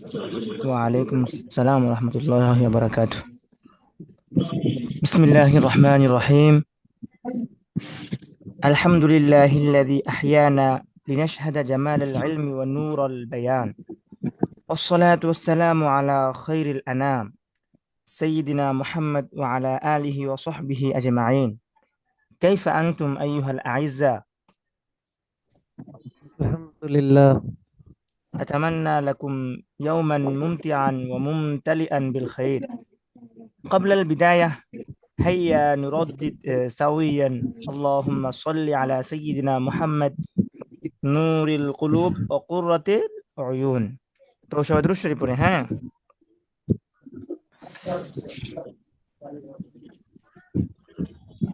وعليكم السلام ورحمة الله وبركاته. بسم الله الرحمن الرحيم. الحمد لله الذي أحيانا لنشهد جمال العلم ونور البيان، والصلاة والسلام على خير الأنام سيدنا محمد وعلى آله وصحبه أجمعين. كيف أنتم أيها الأعزاء؟ الحمد لله. أتمنى لكم يوما ممتعا وممتلئا بالخير. قبل البداية هيا نردد سويا: اللهم صل على سيدنا محمد نور القلوب وقرة العيون. তো সবাই দ্রুত শরীফ পড়ে, হ্যাঁ।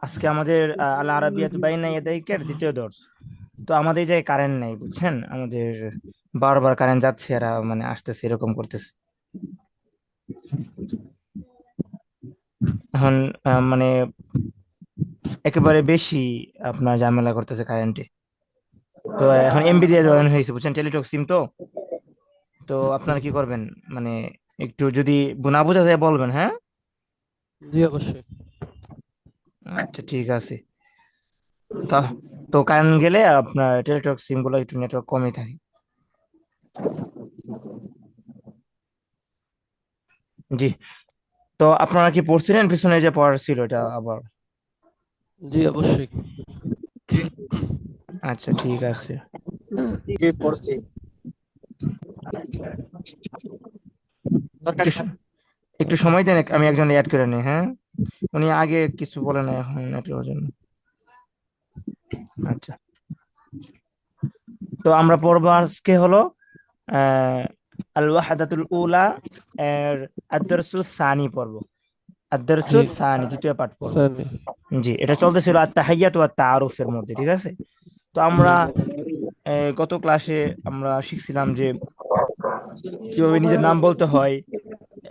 আজকে আমাদের আল আরাবিয়াত বাইনা ইয়াদাইকের দ্বিতীয় দর্স। তো আমাদের যে কারেন্ট নেই, বুঝছেন, আমাদের বারবার কারেন্ট যাচ্ছে, এরা মানে আসতেছে, এরকম করতেছে। এখন মানে একেবারে বেশি আপনার ঝামেলা করতেছে কারেন্টে। তো এখন এমবি দিয়ে জয়েন হয়েছে, বুঝছেন, টেলিটক সিম তো। তো আপনারা কি করবেন, মানে একটু যদি না বোঝা যায় বলবেন, হ্যাঁ। জি, অবশ্যই। আচ্ছা, ঠিক আছে। তা তো কারেন্ট গেলে আপনার টেলিটক সিম গুলো একটু নেটওয়ার্ক কমই থাকে। জি। তো আপনারা কি পড়ছিলেন, পিছনে যে পড়ার ছিল এটা আবার? জি, অবশ্যই। আচ্ছা, ঠিক আছে। জি পড়ছি। একটু একটু সময় দেন, আমি একজন অ্যাড করে নিই, হ্যাঁ। উনি আগে কিছু বলে না, এখন নেটওয়ার্কের জন্য। আচ্ছা, তো আমরা পড়বো আজকে হলো আহ আল ওয়াহাদাতুল উলা এর আদ-দারসুস সানি পড়বো। জি, আদ-দারসুস সানি দ্বিতীয় পাঠ পড়বো। সানি। জি, এটা চলতেছিল আত-তাহিয়াতু ওয়াত তাআরুফের মধ্যে, ঠিক আছে। তো জি, আমরা গত ক্লাসে আমরা শিখছিলাম যে কিভাবে নিজের নাম বলতে হয়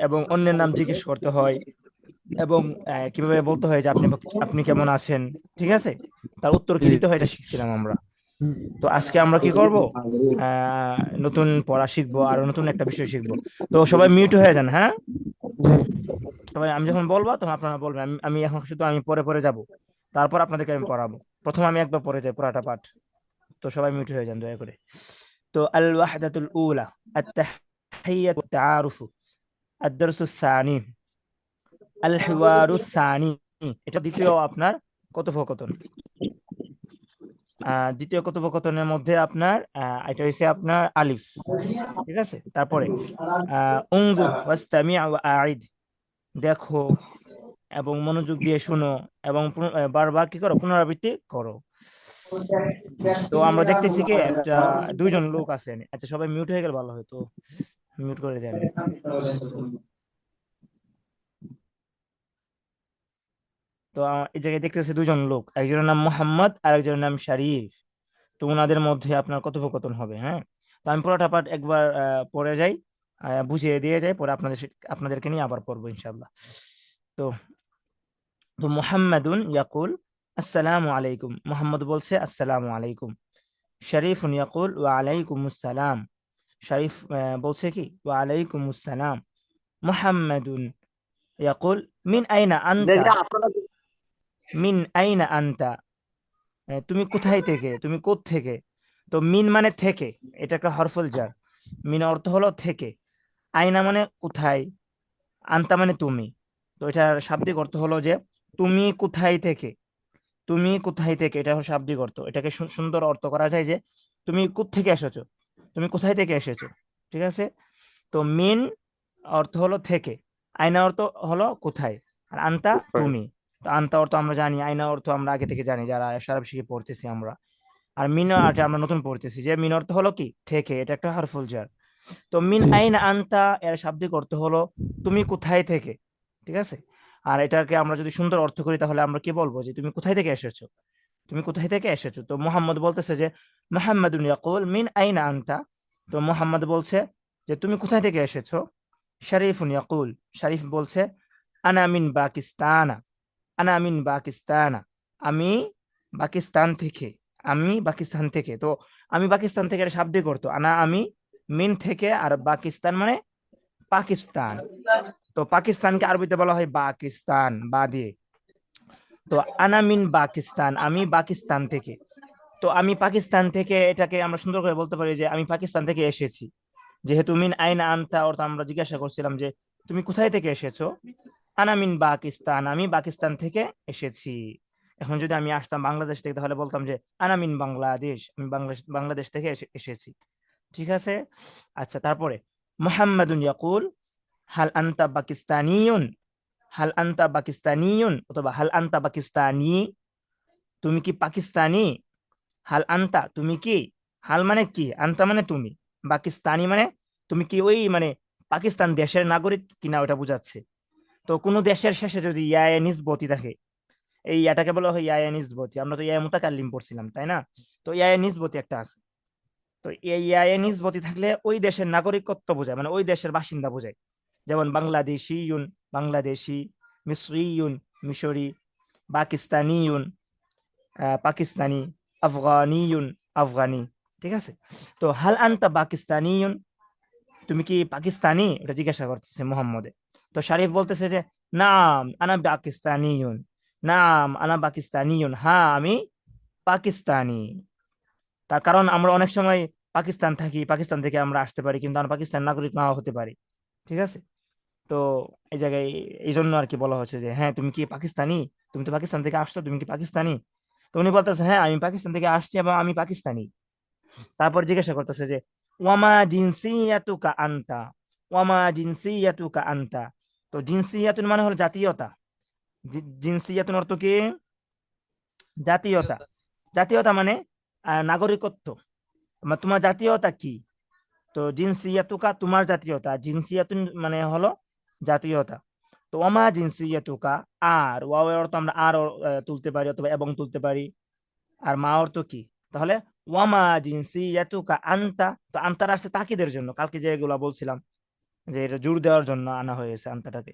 এবং অন্যের নাম জিজ্ঞেস করতে হয়, এবং কিভাবে বলতে হয় যে আপনি আপনি কেমন আছেন, ঠিক আছে, তার উত্তর কি জি, দিতে হয়, এটা শিখছিলাম আমরা। তো আজকে আমরা কি করব, নতুন পড়া শিখবো, আর নতুন একটা বিষয় শিখবো। তো সবাই মিউট হয়ে যান, হ্যাঁ। জি, সবাই, আমি যখন বলবো তখন আপনারা বলবেন। আমি এখন শুধু আমি পরে পরে যাব, তারপর আপনাদেরকে আমি পড়াবো। প্রথম আমি একবার পড়ে যাই পুরাটা পাঠ। তো সবাই মিউট হয়ে যান দয়া করে। তো আল ওয়াহদাতুল উলা আত-তাহিয়াতু ওয়াত তাআরুফু আদ-দারসু সানি আল হিওয়ারু সানি। এটা দ্বিতীয় আপনার কথোপকথন। দ্বিতীয় কথোপকথনের মধ্যে আপনার এটা হচ্ছে আপনার আলিফ, ঠিক আছে। তারপরে উনজুর ওয়াস্তামি' ওয়া আ'ইদ, দেখো এবং মনোযোগ দিয়ে শুনো, এবং বারবার কি করো, পুনরাবৃত্তি করো। তো আমরা দেখতেছি কি একটা দুইজন লোক আছেন। আচ্ছা, সবাই মিউট হয়ে গেলে ভালো হয়, তো মিউট করে দেন। তো এই জায়গায় দেখতেছি দুজন লোক, একজনের নাম মোহাম্মদ আর একজনের নাম শরীফ। তো ওনাদের মধ্যে আপনার কথোপকথন হবে, হ্যাঁ। তো আমি পুরোটা পাঠ একবার পড়ে যাই, বুঝিয়ে দিয়ে যাই, পরে আপনাদেরকে নিয়ে আবার পড়বো ইনশাল্লাহ। তো তো মুহাম্মাদুন ইয়াকুল আসসালামু আলাইকুম, মুহাম্মদ বলছে আসসালামু আলাইকুম। শরীফুন ইয়াকুল ওয়া আলাইকুম আসসালাম, শরীফ বলছে কি ওয়া আলাইকুম আসসালাম। মুহাম্মাদুন ইয়াকুল মিন আইনা আনতা, আপনারা মিন আইনা আনতা, তুমি কোথায় থেকে, তুমি কোথ থেকে। তো মিন মানে থেকে, এটা একটা হরফুল জার। মিন অর্থ হলো থেকে, আইনা মানে কোথায়, আনতা মানে তুমি। তো এটার শাব্দিক অর্থ হলো যে তুমি কোথায় থেকে, তুমি কোথায় থেকে, এটা হলো শাব্দিক অর্থ। এটাকে সুন্দর অর্থ করা যায় যে তুমি কোত্থেকে এসেছো, তুমি কোথায় থেকে এসেছো, ঠিক আছে। তো মিন অর্থ হলো থেকে, আয়না অর্থ হলো কোথায়, আর আনতা তুমি। তো আনতা অর্থ আমরা জানি, আয়না অর্থ আমরা আগে থেকে জানি যারা সারাব শিখে পড়তেছি আমরা। আর মিন এটা আমরা নতুন পড়তেছি যে মিন অর্থ হলো কি থেকে, এটা একটা হারফুল জার। তো মিন জি, আইন আনতা এর শাব্দিক অর্থ হলো তুমি কোথায় থেকে, ঠিক আছে। আর এটাকে আমরা যদি সুন্দর অর্থ করি তাহলে আমরা কি বলবো, যে তুমি কোথায় থেকে এসেছো, তুমি কোথায় থেকে এসেছো। তো মোহাম্মদ বলতেছে যে মুহাম্মাদুন ইয়াকুল মিন আইনা আনতা, তো মোহাম্মদ বলছে যে তুমি কোথায় থেকে এসেছো। শরীফুন ইয়াকুল, শরীফ বলছে আনা মিন পাকিস্তানা, আনা মিন পাকিস্তানা, আমি পাকিস্তান থেকে, আমি পাকিস্তান থেকে। তো আমি পাকিস্তান থেকে এর শাব্দিক অর্থ আনা, আমি, মিন থেকে, আর পাকিস্তান মানে পাকিস্তান। তো পাকিস্তানকে আরবিতে বলা হয় পাকিস্তান, বা দিয়ে। তো আনা মিন পাকিস্তান, আমি পাকিস্তান থেকে। তো আমি পাকিস্তান থেকে, এটাকে আমরা সুন্দর করে বলতে পারি যে আমি পাকিস্তান থেকে এসেছি। যেহেতু মিন আইনা আনতা, অর্থাৎ আমরা জিজ্ঞাসা করছিলাম যে তুমি কোথায় থেকে এসেছো। আনা মিন পাকিস্তান, আমি পাকিস্তান থেকে এসেছি। এখন যদি আমি আসতাম বাংলাদেশ থেকে, তাহলে বলতাম যে আনা মিন বাংলাদেশ, আমি বাংলাদেশ বাংলাদেশ থেকে এসেছি। ঠিক আছে। আচ্ছা, তারপরে মুহাম্মাদুন ইয়াকুল হাল আনতা পাকিস্তানিয়ুন, হাল আনতা পাকিস্তানিয়ুন, অথবা হাল আনতা পাকিস্তানি, তুমি কি পাকিস্তানি। হাল আনতা, তুমি কি। হাল মানে কি, আনতা মানে তুমি, পাকিস্তানি মানে তুমি কি ওই মানে পাকিস্তান দেশের নাগরিক কিনা, ওটা বোঝাচ্ছে। তো কোনো দেশের শেষে যদি ইয়ায়ে নিসবতি থাকে, এই ইয়াটাকে বলা হয় ইয়ায়ে নিসবতি। আমরা তো ইয়া মুতাকাল্লিম পড়ছিলাম, তাই না? তো ইয়ায়ে নিসবতি একটা আছে। তো এই ইয়ায়ে নিসবতি থাকলে ওই দেশের নাগরিকত্ব বোঝায়, মানে ওই দেশের বাসিন্দা বোঝায়। যেমন বাংলাদেশিউন, বাংলাদেশি, মিসরিউন, মিশরি, পাকিস্তানিউন, পাকিস্তানি, আফগানিউন, আফগানি। ঠিক আছে। তো হাল আনতা পাকিস্তানিউন, তুমি কি পাকিস্তানি, এটা জিজ্ঞাসা করতেছে মোহাম্মদে। তো শারিফ বলতেছে যে নাম আনা পাকিস্তানিউন, নাম আনা পাকিস্তানিউন, হ্যাঁ আমি পাকিস্তানি। তার কারণ আমরা অনেক সময় পাকিস্তান থাকি, পাকিস্তান থেকে আমরা আসতে পারি, কিন্তু আমরা পাকিস্তান নাগরিক নাও হতে পারি। ঠিক আছে। তো এই জায়গায় এই জন্য আর কি বলা হচ্ছে যে হ্যাঁ তুমি কি পাকিস্তানি, তুমি তো পাকিস্তান থেকে আসছো, তুমি কি পাকিস্তানি। তো উনি বলতেছে হ্যাঁ আমি পাকিস্তান থেকে আসছি এবং আমি পাকিস্তানি। তারপর জিজ্ঞাসা করতেছে যে ওয়ামা জিনসিয়াতুকা আনতা, ওয়ামা জিনসিয়াতুকা আনতা। তো জিনসিয়াতুন মানে হলো জাতীয়তা। জিনসিয়াতুন অর্থ কি, জাতীয়তা। জাতীয়তা। জাতীয়তা মানে নাগরিকত্ব। তোমার জাতীয়তা কি। তো জিনসিয়াতুকা তোমার জাতীয়তা, জিনসিয়াতুন মানে হলো জাতীয়তা। তো ওমা জিনসিয়াতুকা, আর ওয়াও এর অর্থ আমরা আর তুলতে পারি, অথবা এবং তুলতে পারি। আর মা অর্থ কি, তাহলে ওয়ামা জিনসিয়াতুকা আনতা। তো আনতার আসছে তাকিদের জন্য, কালকে যেগুলা বলছিলাম যে এটা জোর দেওয়ার জন্য আনা হয়েছে আনতাটাকে।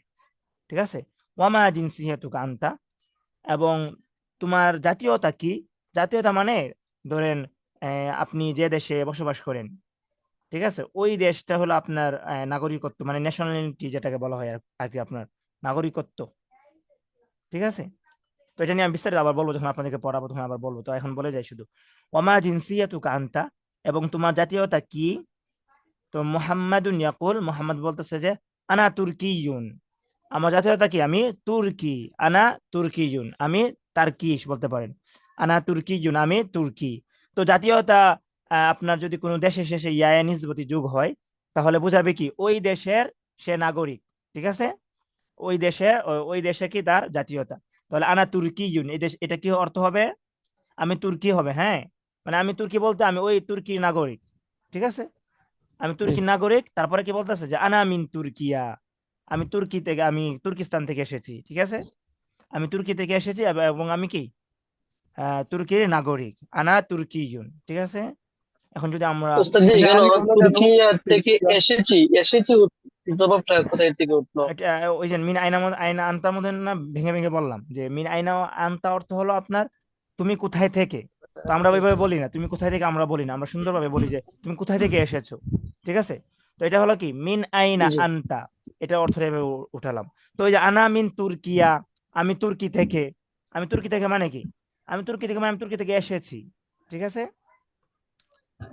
ঠিক আছে। ওয়ামা জিনসিয়াতুকা আনতা, এবং তোমার জাতীয়তা কি। জাতীয়তা মানে ধরেন আপনি যে দেশে বসবাস করেন, ঠিক আছে, ওই দেশটা হলো আপনার নাগরিকত্ব, মানে ন্যাশনালিটি যেটাকে বলা হয় আর কি, আপনার নাগরিকত্ব। ঠিক আছে। তো এটা নিয়ে আমি বিস্তারিত আবার বলবো, যখন আপনাদেরকে পড়াবো তখন আবার বলবো। তো এখন বলে যাই শুধু ওমা জিনসিয়াতুকা আনতা, এবং তোমার জাতীয়তা কি। তো মুহাম্মাদুন ইয়াকুল, মুহাম্মদ বলতেছে যে আনা তুর্কিয়ুন, আমার জাতীয়তা কি, আমি তুর্কি। আনা তুর্কিয়ুন, আমি তার্কিশ বলতে পারেন। আনা তুর্কিয়ুন, আমি তুর্কি। তো জাতীয়তা আপনার যদি কোনো দেশের শেষে ইয়ায়ে নিসবতি যোগ হয়, তাহলে বোঝাবে কি ওই দেশের সে নাগরিক। ঠিক আছে। ওই দেশে, ওই দেশে কি তার জাতীয়তা। তাহলে আনা তুর্কিয়ুন, এই দেশ, এটা কি অর্থ হবে, আমি তুর্কি হবে। হ্যাঁ, মানে আমি তুর্কি বলতে আমি ওই তুর্কির নাগরিক। ঠিক আছে। আমি জি। তুর্কির নাগরিক, তারপরে কি বলতেছে যে আনা মিন তুর্কিয়া, আমি তুর্কি থেকে, আমি তুর্কিস্তান থেকে এসেছি। ঠিক আছে। আমি তুর্কি থেকে এসেছি, এবং আমি কি তুর্কির নাগরিক। আনা তুর্কিয়ুন। ঠিক আছে। এখন যদি আমরা ওস্তাদ জি, যে এখানে আলিফ আমাদের তুর্কিয়া থেকে এসেছি, এসেছি জবাবটা কোথায় থেকে উঠলো? এটা ওই যে মিন আইনা আইনা আনতার মধ্যে না ভেঙে ভেঙে বললাম যে মিন আইনা আনতা অর্থ হলো আপনার তুমি কোথায় থেকে। তো আমরা ওইভাবে বলি না তুমি কোথায় থেকে, আমরা বলি না, আমরা সুন্দরভাবে বলি যে তুমি কোথায় থেকে এসেছো। ঠিক আছে। তো এটা হলো কি মিন আইনা জি। আনতা, এটা অর্থ এভাবে উঠালাম। তো ওই যে আনা মিন তুর্কিয়া, আমি তুর্কি থেকে। আমি তুর্কি থেকে মানে কি, আমি তুর্কি থেকে মানে আমি তুর্কি থেকে এসেছি। ঠিক আছে।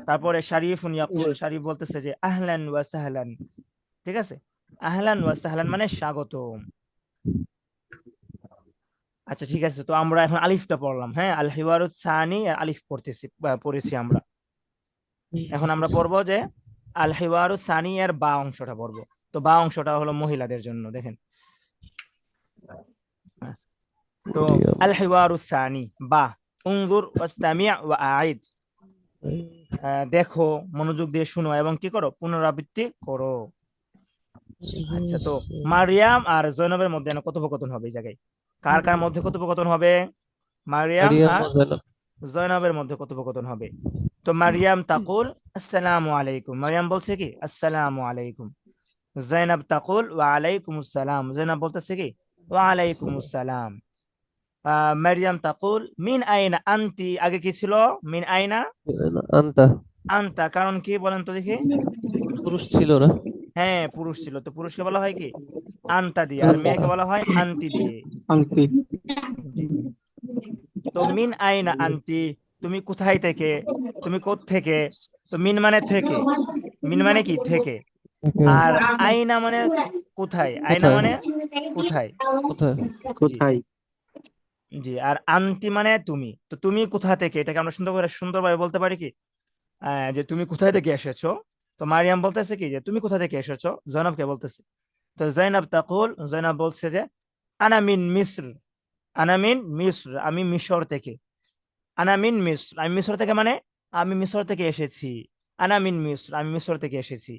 তারপরে শারিফুন জি। ইয়াকুল, শারিফ বলতেছে যে আহলান ওয়া সাহলান। ঠিক আছে। আহলান ওয়া সাহলান মানে স্বাগতম। আচ্ছা ঠিক আছে। তো আমরা এখন আলিফটা পড়লাম। হ্যাঁ, আল হিওয়ারুস সানি আলিফ পড়েছি আমরা। এখন আমরা পড়বো যে আল হিওয়ারুস সানি এর বা অংশটা পড়বো। তো বা অংশটা হলো মহিলাদের জন্য, দেখেন। হ্যাঁ, তো জি আল হিওয়ারুস সানি, বা উনজুর ওয়াস্তামি' ওয়া আইদ, দেখো, মনোযোগ দিয়ে শুনো এবং কি করো, পুনরাবৃত্তি করো। আচ্ছা, তো মারিয়াম আর জৈনবের মধ্যে কথোপকথন হবে এই জায়গায়। কার কার মধ্যে কথোপকথন হবে, মারিয়াম মারিয়াম আর ও জাইনাব। জৈনবের মধ্যে কথোপকথন হবে। তো মারিয়াম তাকুল আসসালামু আলাইকুম, মারিয়াম বলছে কি আসসালামু আলাইকুম। জৈনব তাকুল ওয়া আলাইকুম আসসালাম, জৈনব বলতেছে কি ওয়া আলাইকুম আসসালাম। মারিয়াম তাকুল মিন আইনা আনতি, আগে কি ছিল, মিন আইনা আনতা। আনতা, কারণ কি বলেন তো দেখি। পুরুষ ছিল না? হ্যাঁ পুরুষ ছিল, তো পুরুষকে বলা হয় কি আন্তা দিয়ে, আর মেয়েকে বলা হয় আন্তি দিয়ে। আন্টি। জি। তো মিন আইনা আন্তি, তুমি কোথায় থেকে, তুমি থেকে। তো মিন মানে থেকে, মিন মানে কি থেকে, ওকে। আর আইনা মানে কোথায়, আইনা কোথায়? মানে কোথায়। কোথায়? জি। কোথায়? জি, আর আন্তি মানে তুমি, তো তুমি কোথা থেকে, এটাকে আমরা সুন্দরভাবে বলতে পারি কি যে তুমি কোথায় থেকে এসেছো। তো মারিয়াম বলতেছে কি যে তুমি কোথা থেকে এসেছো, জয়নবকে বলতেছে। তো জয়নব তাকুল, জয়নব বলছে যে আনা মিন মিস্র, আনা মিন মিস্র, আমি মিশর থেকে। আনা মিন মিস্র, আমি মিশর থেকে মানে আমি মিশর থেকে এসেছি। আনা মিন মিস্র, আমি মিশর থেকে এসেছি।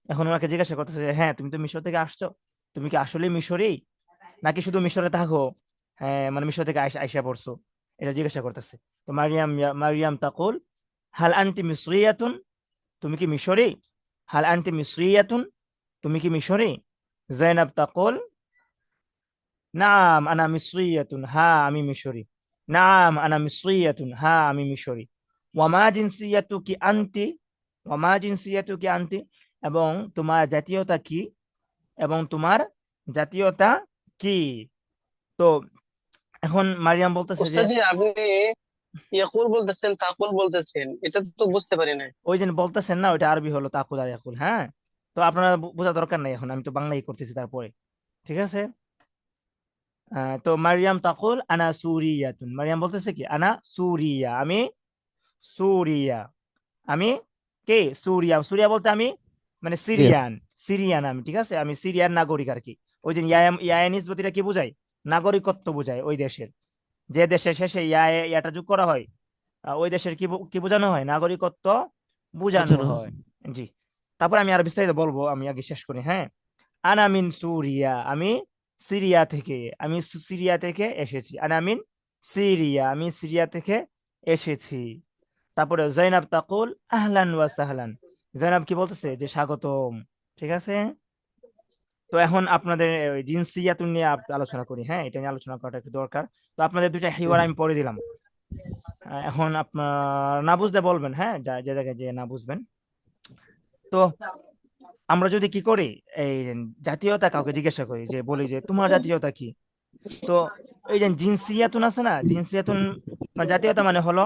এখন ওনাকে জিজ্ঞাসা করতেছে যে হ্যাঁ তুমি তো মিশর থেকে আসছো, তুমি কি আসলে মিশরই, নাকি শুধু মিশরে থাকো, হ্যাঁ মানে মিশর থেকে আইসা পড়ছো, এটা জিজ্ঞাসা করতেছে। তো মারিয়াম তাকুল হাল আনতি মিসরিয়াতুন, তুমি কি মিশরি, হাল আনতি মিসরিয়াতুন, তুমি কি মিশরি। জৈনব তাকুল নাম আনা মিসরিয়াতুন, হ্যাঁ আমি মিশরি। নাম আনা মিসরিয়াতুন, হ্যাঁ আমি মিশরি। ওয়ামা জিনসিয়াতু কি আনতি, ওয়ামা জিনসিয়াতু কি আনতি, এবং তোমার জাতীয়তা কি, এবং তোমার জাতীয়তা কি। তো এখন মারিয়াম বলতেছে যে ওস্তাদ জি, আপনি ইয়াকুল বলতেছেন তাকুল বলতেছেন, এটা তো বুঝতে পারি না। ওই যে বলতেছেন না, ওইটা আরবি হলো তাকুল আর ইয়াকুল, হ্যাঁ। তো আপনারা বোঝা দরকার নাই, এখন আমি তো বাংলাই করতেছি তারপরে, ঠিক আছে। তো মারিয়াম তাকুল আনা সুরিয়াতুন, মারিয়াম বলতেছে কি আনা সুরিয়া, আমি সুরিয়া, আমি কে সুরিয়া, সুরিয়া বলতে আমি মানে রিয়া। সিরিয়ান, সিরিয়ান আমি, ঠিক আছে, আমি সিরিয়ার নাগরিক আর কি। ওই যে ইয়া নিসবতিটা কি বোঝায়, নাগরিকত্ব বোঝায় ওই দেশের, যে দেশের শেষে ইয়াটা যোগ করা হয়, ওই দেশের কি বোঝানো হয়, নাগরিকত্ব বোঝানো বোঝানো। হয়। জি। তারপর আমি আর বিস্তারিত বলবো, আমি আগে শেষ করি, হ্যাঁ। আনামিন সুরিয়া, আমি সিরিয়া থেকে, আমি সিরিয়া থেকে এসেছি। আনামিন সিরিয়া, আমি সিরিয়া থেকে এসেছি। তারপরে জৈনাব তাকুল আহলান ওয়া সাহলান, জৈনাব কি বলতেছে যে স্বাগতম, ঠিক আছে। তো এখন আপনাদের ওই জিনসিয়াতুন নিয়ে আলোচনা করি, হ্যাঁ এটা নিয়ে আলোচনা করাটা একটু দরকার। তো আপনাদের দুইটা হিওয়ার আমি পড়ে দিলাম। এখন আপনার না বুঝলে বলবেন, হ্যাঁ যে জায়গায় যে না বুঝবেন। তো আমরা যদি কি করি, এই যে জাতীয়তা কাউকে জিজ্ঞাসা করি, যে বলি যে তোমার জাতীয়তা কি, তো এই যে জিনসিয়াতুন আছে না, জিনসিয়াতুন মানে জাতীয়তা মানে হলো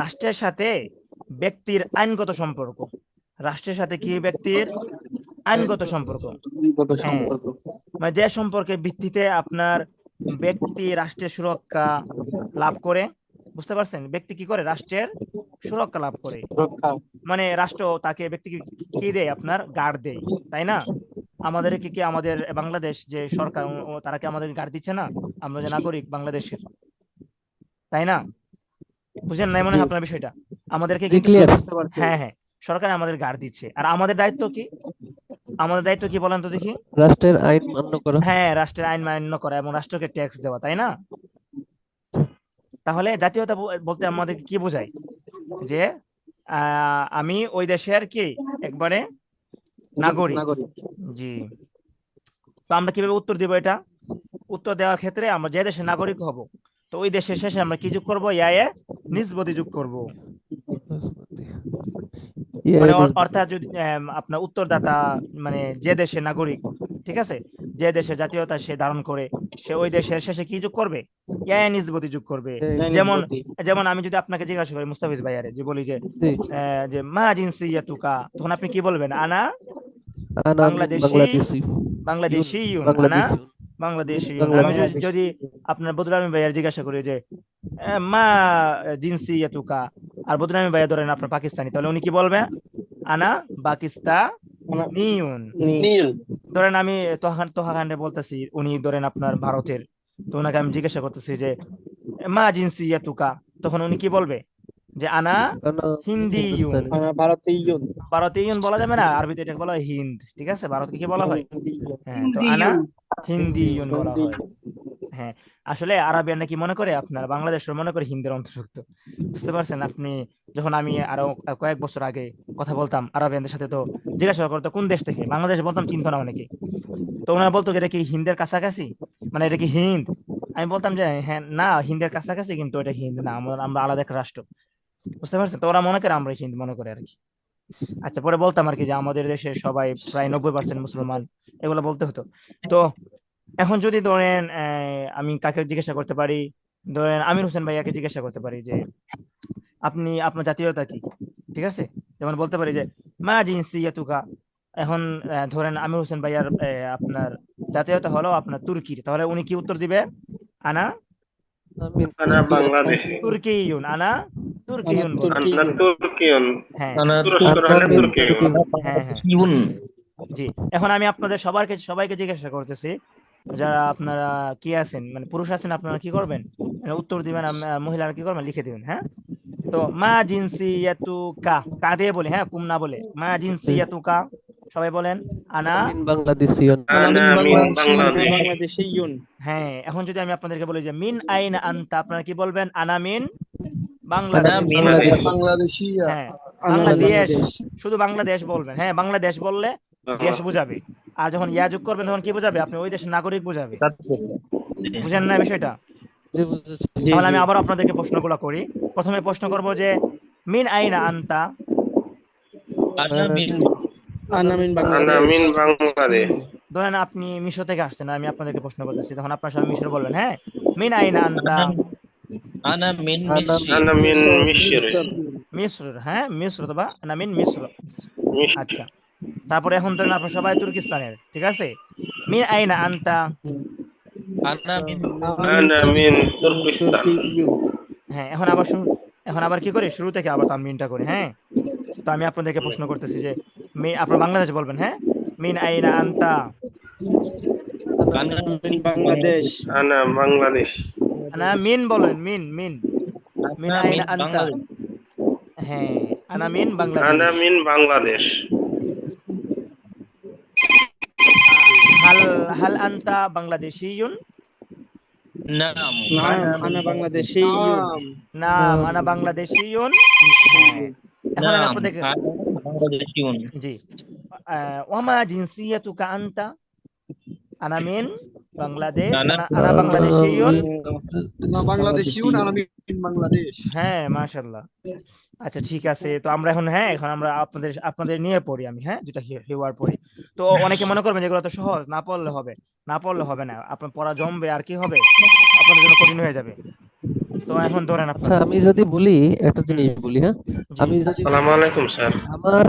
রাষ্ট্রের সাথে ব্যক্তির আইনগত সম্পর্ক, রাষ্ট্রের সাথে কি ব্যক্তির আইনগত সম্পর্ক। কত হ্যাঁ, সম্পর্ক। মানে যে সম্পর্কের ভিত্তিতে আপনার ব্যক্তি রাষ্ট্রের সুরক্ষা লাভ করে, বুঝতে পারছেন, ব্যক্তি কি করে রাষ্ট্রের সুরক্ষা লাভ করে, রক্ষা। মানে রাষ্ট্র তাকে ব্যক্তিকে কি দেয়, আপনার গার্ড দেয়, তাই না। আমাদের কি আমাদের বাংলাদেশ যে সরকার, তারা কি আমাদের গার্ড দিচ্ছে না, আমরা যে নাগরিক বাংলাদেশের, তাই না। বুঝেন নাই মনে জি। হয় আপনার বিষয়টা, আমাদেরকে জি, কিন্তু ক্লিয়ার। বুঝতে পারছি। হ্যাঁ হ্যাঁ, সরকার আমাদের গার্ড দিচ্ছে, আর আমাদের দায়িত্ব কি, আমাদের দায়িত্ব কি বলেন তো দেখি। রাষ্ট্রের আইন মান্য করা। হ্যাঁ, রাষ্ট্রের আইন মান্য করা এবং রাষ্ট্রকে ট্যাক্স দেওয়া, তাই না। তাহলে জাতীয়তা বলতে আমাদের কি বোঝায়, যে আমি ওই দেশের কি একবারে নাগরিক। নাগরিক। জি। তো আমরা কিভাবে উত্তর দিব এটা, উত্তর দেওয়ার ক্ষেত্রে আমরা যে দেশের নাগরিক হব, তো ওই দেশের শেষে আমরা কি যোগ করবো, ইয়া নিসবতি যোগ করব। মানে ইএনএসবি। অর্থাৎ যদি আপনার উত্তরদাতা মানে যে দেশের নাগরিক, ঠিক আছে, যে দেশের জাতীয়তা সে ধারণ করে, সে ওই দেশের শেষে কি যোগ করবে, ইয়া নিসবতি যোগ করবে। যেমন নিসবতি। যেমন আমি যদি আপনাকে জিজ্ঞাসা করি মুস্তাফিজ ভাইয়ারে, যে বলি যে জি। যে মা জিনসিয়াতুকা, তখন আপনি কি বলবেন, আনা আনা মিন বাংলাদেশি, বাংলাদেশি। ইউন। বাংলাদেশিউন, আনা বাংলাদেশি। ইউন বাংলাদেশিউন। আমি বাংলাদেশি। যদি আপনার বদরুল আমিন ভাইয়ার জিজ্ঞাসা করি যে মা জিনসিয়াতুকা, আর বদরুল আমিন ভাইয়া ধরেন আপনার পাকিস্তানি, তাহলে উনি কি বলবে, আনা পাকিস্তানিউন। নীল। ধরেন আমি তোহা খান্ডে বলতেছি, উনি ধরেন আপনার ভারতের, তো ওনাকে আমি জিজ্ঞাসা করতেছি যে মা জিনসিয়াতুকা, তখন উনি কি বলবে, যে আনা আনা হিন্দিউন। হিন্দুস্তানি। ভারতীয়ন। ভারতীয়ন বলা যাবে না, আরবিতে এটাকে বলা হয় হিন্দ, ঠিক আছে, ভারতকে কি বলা হয়, হ্যাঁ, তো আনা হিন্দিয়ন। হিন্দিউন বলা হিন্দি। হয়। হ্যাঁ, আসলে আরবিয়ান নাকি মনে করে আপনার বাংলাদেশের মনে করে হিন্দির অন্তর্ভুক্ত, বুঝতে পারছেন আপনি। যখন আমি আরো কয়েক বছর আগে কথা বলতাম আরবিয়ানদের সাথে, তো জিজ্ঞাসা করতো কোন দেশ থেকে, বাংলাদেশ বলতাম, চিন্তা না অনেকে, তো ওনারা বলতো এটা কি হিন্দের কাছাকাছি, মানে এটা কি হিন্দ। আমি বলতাম যে হ্যাঁ না, হিন্দের কাছাকাছি, কিন্তু এটা হিন্দ না, আমরা আমরা আলাদা একটা রাষ্ট্র, বুঝতে পারছেন। তো ওরা মনে করে আমরা হিন্দ মনে করে আর কি। আচ্ছা, পরে বলতাম আর কি যে আমাদের দেশে সবাই প্রায় 90% মুসলমান, এগুলো বলতে হতো। তো এখন যদি ধরেন আমি কাকে জিজ্ঞাসা করতে পারি, ধরেন আমির হোসেন ভাইয়াকে জিজ্ঞাসা করতে পারি যে আপনি আপনার জাতীয়তা কি, ঠিক আছে? যেমন বলতে পারি যে মা জিনসিয়াতুকা। এখন ধরেন আমির হোসেন ভাইয়ার আপনার জাতীয়তা হলো আপনার তুর্কির, তাহলে উনি কি উত্তর দিবে? আনা আমিন আনা তুর্কিয়ন। বাংলাদেশি। তুর্কিয়ুন, আনা আনা তুর্কিয়ুন বলবে। আনা তুর্কিয়ুন। তুর্কিয়ন। হ্যাঁ আনা তুরস্কর হলে আমিন তুর্কিয়ন। তুর্কিয়ন। হ্যাঁ হ্যাঁ তুর্কিয়ুন। জি। এখন আমি আপনাদের সবাইকে জিজ্ঞাসা করতেছি, যারা আপনারা কি আছেন মানে পুরুষ আছেন, আপনারা কি করবেন? মানে উত্তর দিবেন, মহিলারা কি করবেন লিখে দিবেন, হ্যাঁ? তো মা জিনসিয়াতুকা, কা দিয়ে বলি, হ্যাঁ কুম না বলে, মা জিনসিয়াতুকা। সবাই বলেন আনা। আমিন বাংলাদেশিয়ন। আনা আনা মিন মিন বাংলাদেশিয়ুন। আনা বাংলাদেশ। বাংলাদেশিয়ুন। হ্যাঁ, এখন যদি আমি আপনাদেরকে বলি যে মিন আইনা আনতা, আপনারা কি বলবেন? আনা মিন আনা বাংলাদেশ। মিন বাংলাদেশ। বাংলাদেশিয়া। হ্যাঁ, আনা বাংলাদেশ, বাংলাদেশ। শুধু বাংলাদেশ বলবেন। হ্যাঁ, বাংলাদেশ বললে দেশ বুঝাবে, আর যখন ইয়া যোগ করবেন তখন কি বোঝাবে? আপনি ওই দেশের নাগরিক বুঝাবে। বুঝেন না বিষয়টা? জি বুঝেছি। জি তাহলে জি। আমি আবার আপনাদেরকে প্রশ্নগুলো করি। প্রথমে প্রশ্ন করব যে মিন আইনা আনতা। আনা মিন আনা মিন আনা বাংলাদেশ। মিন বাংলাদেশ। ধরেন আপনি মিশর থেকে আসছেন, আমি আপনাদেরকে প্রশ্ন করতেছি, তখন আপনার সবাই মিশর বলবেন, হ্যাঁ? মিন আইনা আনতা। আনা আনা মিন আনা মিসরি। আনা মিন মিসর। মিশর। মিশর, হ্যাঁ মিশর অথবা না মিন মিশর। মিশর। আচ্ছা, তারপরে এখন ধরেন আপনার সবাই তুর্কিস্তানের, ঠিক আছে? মিন আইনা আনতা। আনা মিন আনা মিন তুর্কিস্তান। তুর্কিয়ুন। হ্যাঁ, এখন আবার কি করি, শুরু থেকে আবার তানবিনটা করি, হ্যাঁ? তো আমি আপনাদেরকে প্রশ্ন করতেছি যে আপনার বাংলাদেশ বলবেন, হ্যাঁ? মিন আইনা আনতা। আনা আনা মিন মিন বাংলাদেশ। আনা বাংলাদেশ। না মিন বলেন, মিন মিন। মিন আনা আইনা মিন আনতা। বাংলাদেশ। হ্যাঁ, আনা মিন বাংলাদেশ। আনা মিন বাংলাদেশ। হাল হাল আনতা বাংলাদেশিয়ুন। নাম নাম আনা আনা বাংলাদেশিয়ুন। নাম আনা বাংলাদেশিয়ুন। হ্যাঁ, এখন আমি নাম আপনাদেরকে আনা বাংলাদেশিউন। জি। ওয়ামা জিনসিয়াতুকা আনতা। আনা মিন বাংলাদেশ, আনা আনা বাংলাদেশিয়ুন। আমিন বাংলাদেশ। আনা বাংলাদেশিয়ুন। আনা মিন বাংলাদেশ। হ্যাঁ, মাশাআল্লাহ। আচ্ছা ঠিক আছে, তো আমরা এখন, হ্যাঁ এখন আমরা আপনাদের নিয়ে পড়ি আমি, হ্যাঁ যেটা হিওয়ার পড়ি। তো অনেকে মনে করবেন যেগুলো তো সহজ, না পড়লে হবে। না পড়লে হবে না, আপনার পড়া জমবে আর কি হবে, আপনাদের জন্য কঠিন হয়ে যাবে। তো এখন ধরেন আচ্ছা আপনারা। আমি যদি বলি একটা হুম, জিনিস বলি, হ্যাঁ? জি। আমি যদি আসসালামু বলি আলাইকুম স্যার। আমার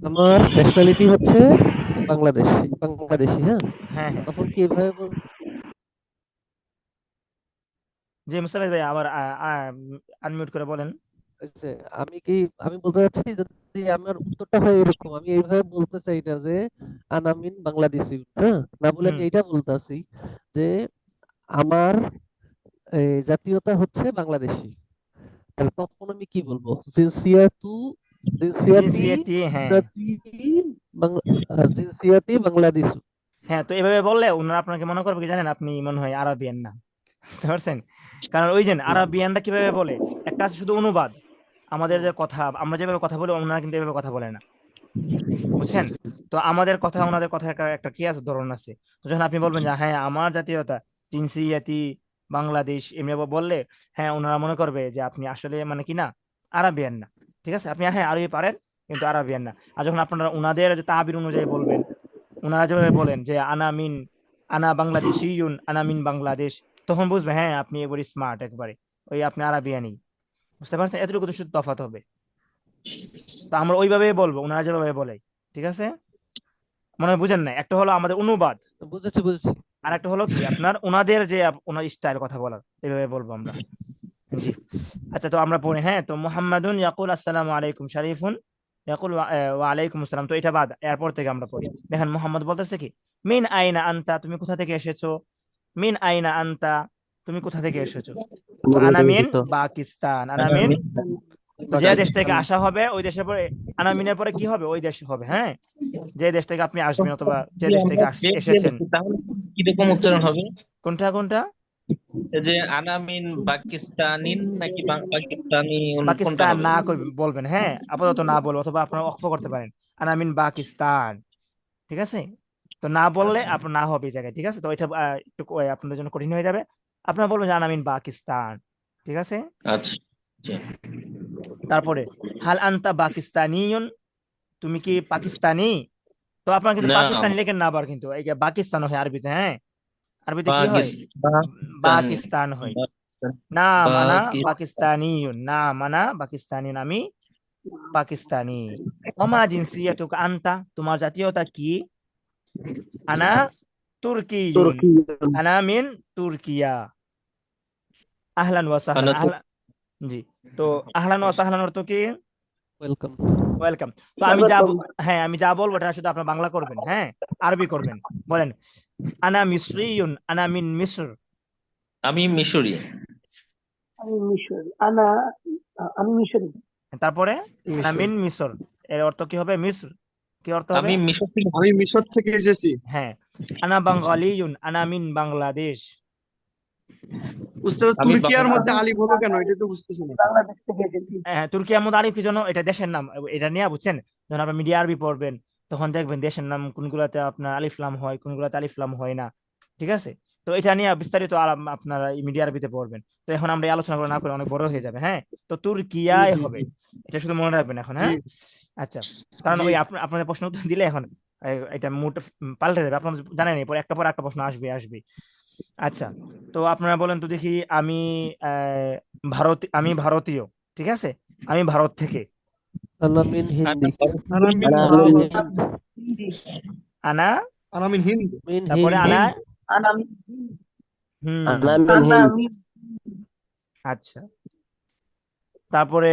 আমার ন্যাশনালিটি হচ্ছে বাংলাদেশি, হ্যাঁ? হ্যাঁ হ্যাঁ তখন কি এভাবে জি, মুস্তাফিজ ভাই আবার আনমিউট করে বলেন। বলছে? আমি বলতে চাচ্ছি যদি আমার উত্তরটা হয় এরকম, আমি এইভাবে বলতে চাই না যে আনামিন বাংলাদেশি, হ্যাঁ? না বলে হুম। আমি এইটা বলতেছি যে আমার জাতীয়তা হচ্ছে বাংলাদেশি। তাহলে তখন আমি কি বলবো? জিনসিয়াতি জিনসিয়াতি, হ্যাঁ। জিনসিয়াতি জিনসিয়াতি বাংলাদেশ। হ্যাঁ, তো এভাবে বললে ওনারা আপনাকে মনে করবে কি জানেন, আপনি মনে হয় আরাবিয়ান না। বুঝতে পারছেন? কারণ ওই যে আরাবিয়ানরা কিভাবে বলে, একটা আছে শুধু অনুবাদ। আমাদের যে কথা, আমরা যেভাবে কথা বলি ওনারা কিন্তু এভাবে কথা বলে না, বুঝছেন? তো আমাদের কথা ওনাদের কথা একটা কি আছে, ধরন আছে। তো যখন আপনি বলবেন যে হ্যাঁ আমার জাতীয়তা জিনসিয়াতি বাংলাদেশ, এমনি বললে হ্যাঁ ওনারা মনে করবে যে আপনি আসলে মানে কি না, আরাবিয়ান না। ঠিক আছে, আপনি হ্যাঁ আরবি পারেন কিন্তু আরাবিয়ান না। আর যখন আপনারা ওনাদের যে তাবির অনুযায়ী বলবেন, ওনারা যেভাবে বলেন যে আনা বাংলাদেশিউন, আনা মিন বাংলাদেশ, তখন বুঝবে হ্যাঁ আপনি একবারে স্মার্ট, একবারে ওই আপনি আরাবিয়ানি। বুঝতে পারছেন? এতটুকু তো শুধু তফাৎ হবে। তো আমরা ওইভাবেই বলবো ওনারা যেভাবে বলে, ঠিক আছে? মনে হয় বুঝেন না, একটা হলো আমাদের অনুবাদ, বুঝেছি। আর একটা হলো কি আপনার ওনাদের যে ওনার স্টাইল কথা বলার, এইভাবে বলবো আমরা। জি। আচ্ছা, তো আমরা পড়ি, হ্যাঁ? তো মুহাম্মাদুন ইয়াকুল আসসালামু আলাইকুম, শারিফুন ইয়াকুল ওয়া আলাইকুম আসসালাম। তো এটা বাদ, এরপর থেকে আমরা পড়ি। দেখেন মুহাম্মদ বলতেছে কি, মিন আইনা আনতা, তুমি কোথা থেকে এসেছো? মিন আইনা আনতা, তুমি কোথা থেকে এসেছো? তো আনা মিন পাকিস্তান, আনা আনা মিন। মিন তো যে দেশ থেকে পাকিস্তান। আসা হবে ওই দেশের পরে, আনা মিনের পরে কি হবে? ওই দেশ হবে, হ্যাঁ? যে দেশ থেকে আপনি আসবেন অথবা যে যদি দেশ আমরা থেকে বেগ দিয়ে এসেছেন। লিখি তাহলে কিরকম উচ্চারণ হবে? কোনটা কোনটা? এই যে আনা মিন পাকিস্তানিন নাকি পাকিস্তানি, কোনটা পাকিস্তান হবে? না বলবেন, হ্যাঁ আপাতত না বলবো, অথবা আপনারা অক্ষ করতে পারেন আনা মিন পাকিস্তান, ঠিক আছে? তো না বললে আচ্ছা আপনার না হবে এই জায়গায়, ঠিক আছে? তো এটা একটু আপনাদের জন্য কঠিন হয়ে যাবে। আপনারা বলবেন যে আনা মিন পাকিস্তান, ঠিক আছে? আচ্ছা আচ্ছা। তারপরে হাল আনতা পাকিস্তানিয়ুন, তুমি কি পাকিস্তানি? তো আপনার কিন্তু না, পাকিস্তানি লেখেন না, আবার কিন্তু এই যে পাকিস্তান হয় আরবিতে, হ্যাঁ আরবিতে কি হয়? পাকিস্তানি, পাকিস্তান হয়। না মানা পাকি- পাকিস্তানিয়ুন, না মানা পাকিস্তানিয়ুন, আমি পাকিস্তানি। ওমা জিনসিয়াতুকা আনতা, তোমার জাতীয়তা কি? আনা তুর্কিয়ুন, আনা মিন তুর্কিয়া। আহলান ওয়া সাহলান, আনা তো আহলান, জি। তো আহলান ওয়া সাহলান অর্থ কি? ওয়েলকাম। ওয়েলকাম। তো আমি যা হ্যাঁ আমি যা বলবো এটা শুধু আপনার বাংলা করবেন, হ্যাঁ আরবি করবেন। বলেন আনা মিসরিয়ুন, আনা মিন মিসর। আমি মিশরি। তারপরে আনা মিন মিসর, এর অর্থ কি হবে? মিসর, কি অর্থ হবে? আমি মিশর থেকে আমি মিশর থেকে এসেছি। হ্যাঁ। আনা বাঙালিয়ুন, আনা মিন বাংলাদেশ। উস্তাদ, আমি তুর্কিয়ার বাংলা- মধ্যে আলিফ হলো কেন, এটা তো বুঝতেছি না। হ্যাঁ, তুর্কি আহমদ আলিফ কি জন্য? এটা দেশের নাম, এটা নিয়ে বুঝছেন, যখন আপনি মিডিয়া আরবি পড়বেন তখন দেখবেন দেশের নাম কোনগুলাতে আপনার আলিফ লাম হয়, কোনগুলাতে আলিফ লাম হয় না, ঠিক আছে? তো এটা নিয়ে বিস্তারিত আপনারা মিডিয়া আরবিতে পড়বেন। তো এখন আমরা এই আলোচনা করে না করে অনেক বড় হয়ে যাবে, হ্যাঁ। তো জি তুর্কিয়ায় জি হবে, জি এটা শুধু মনে রাখবেন এখন, জি হ্যাঁ। আচ্ছা, কারণ জি। ওই আপনাদের প্রশ্ন উত্তর দিলে এখন এটা মুড পাল্টে যাবে, আপনারা জানেন পরে একটা পর একটা প্রশ্ন আসবে আসবে। আচ্ছা, তো আপনারা বলেন তো দেখি, আমি আমি ভারতীয়, ঠিক আছে, আমি ভারত থেকে। আনা মিন হিন্দি। আনামিন আনা ভারত। মিন আনা, আনামিন হিন্দ। তারপরে হিন্দ। আনা, হুম, আচ্ছা, তারপরে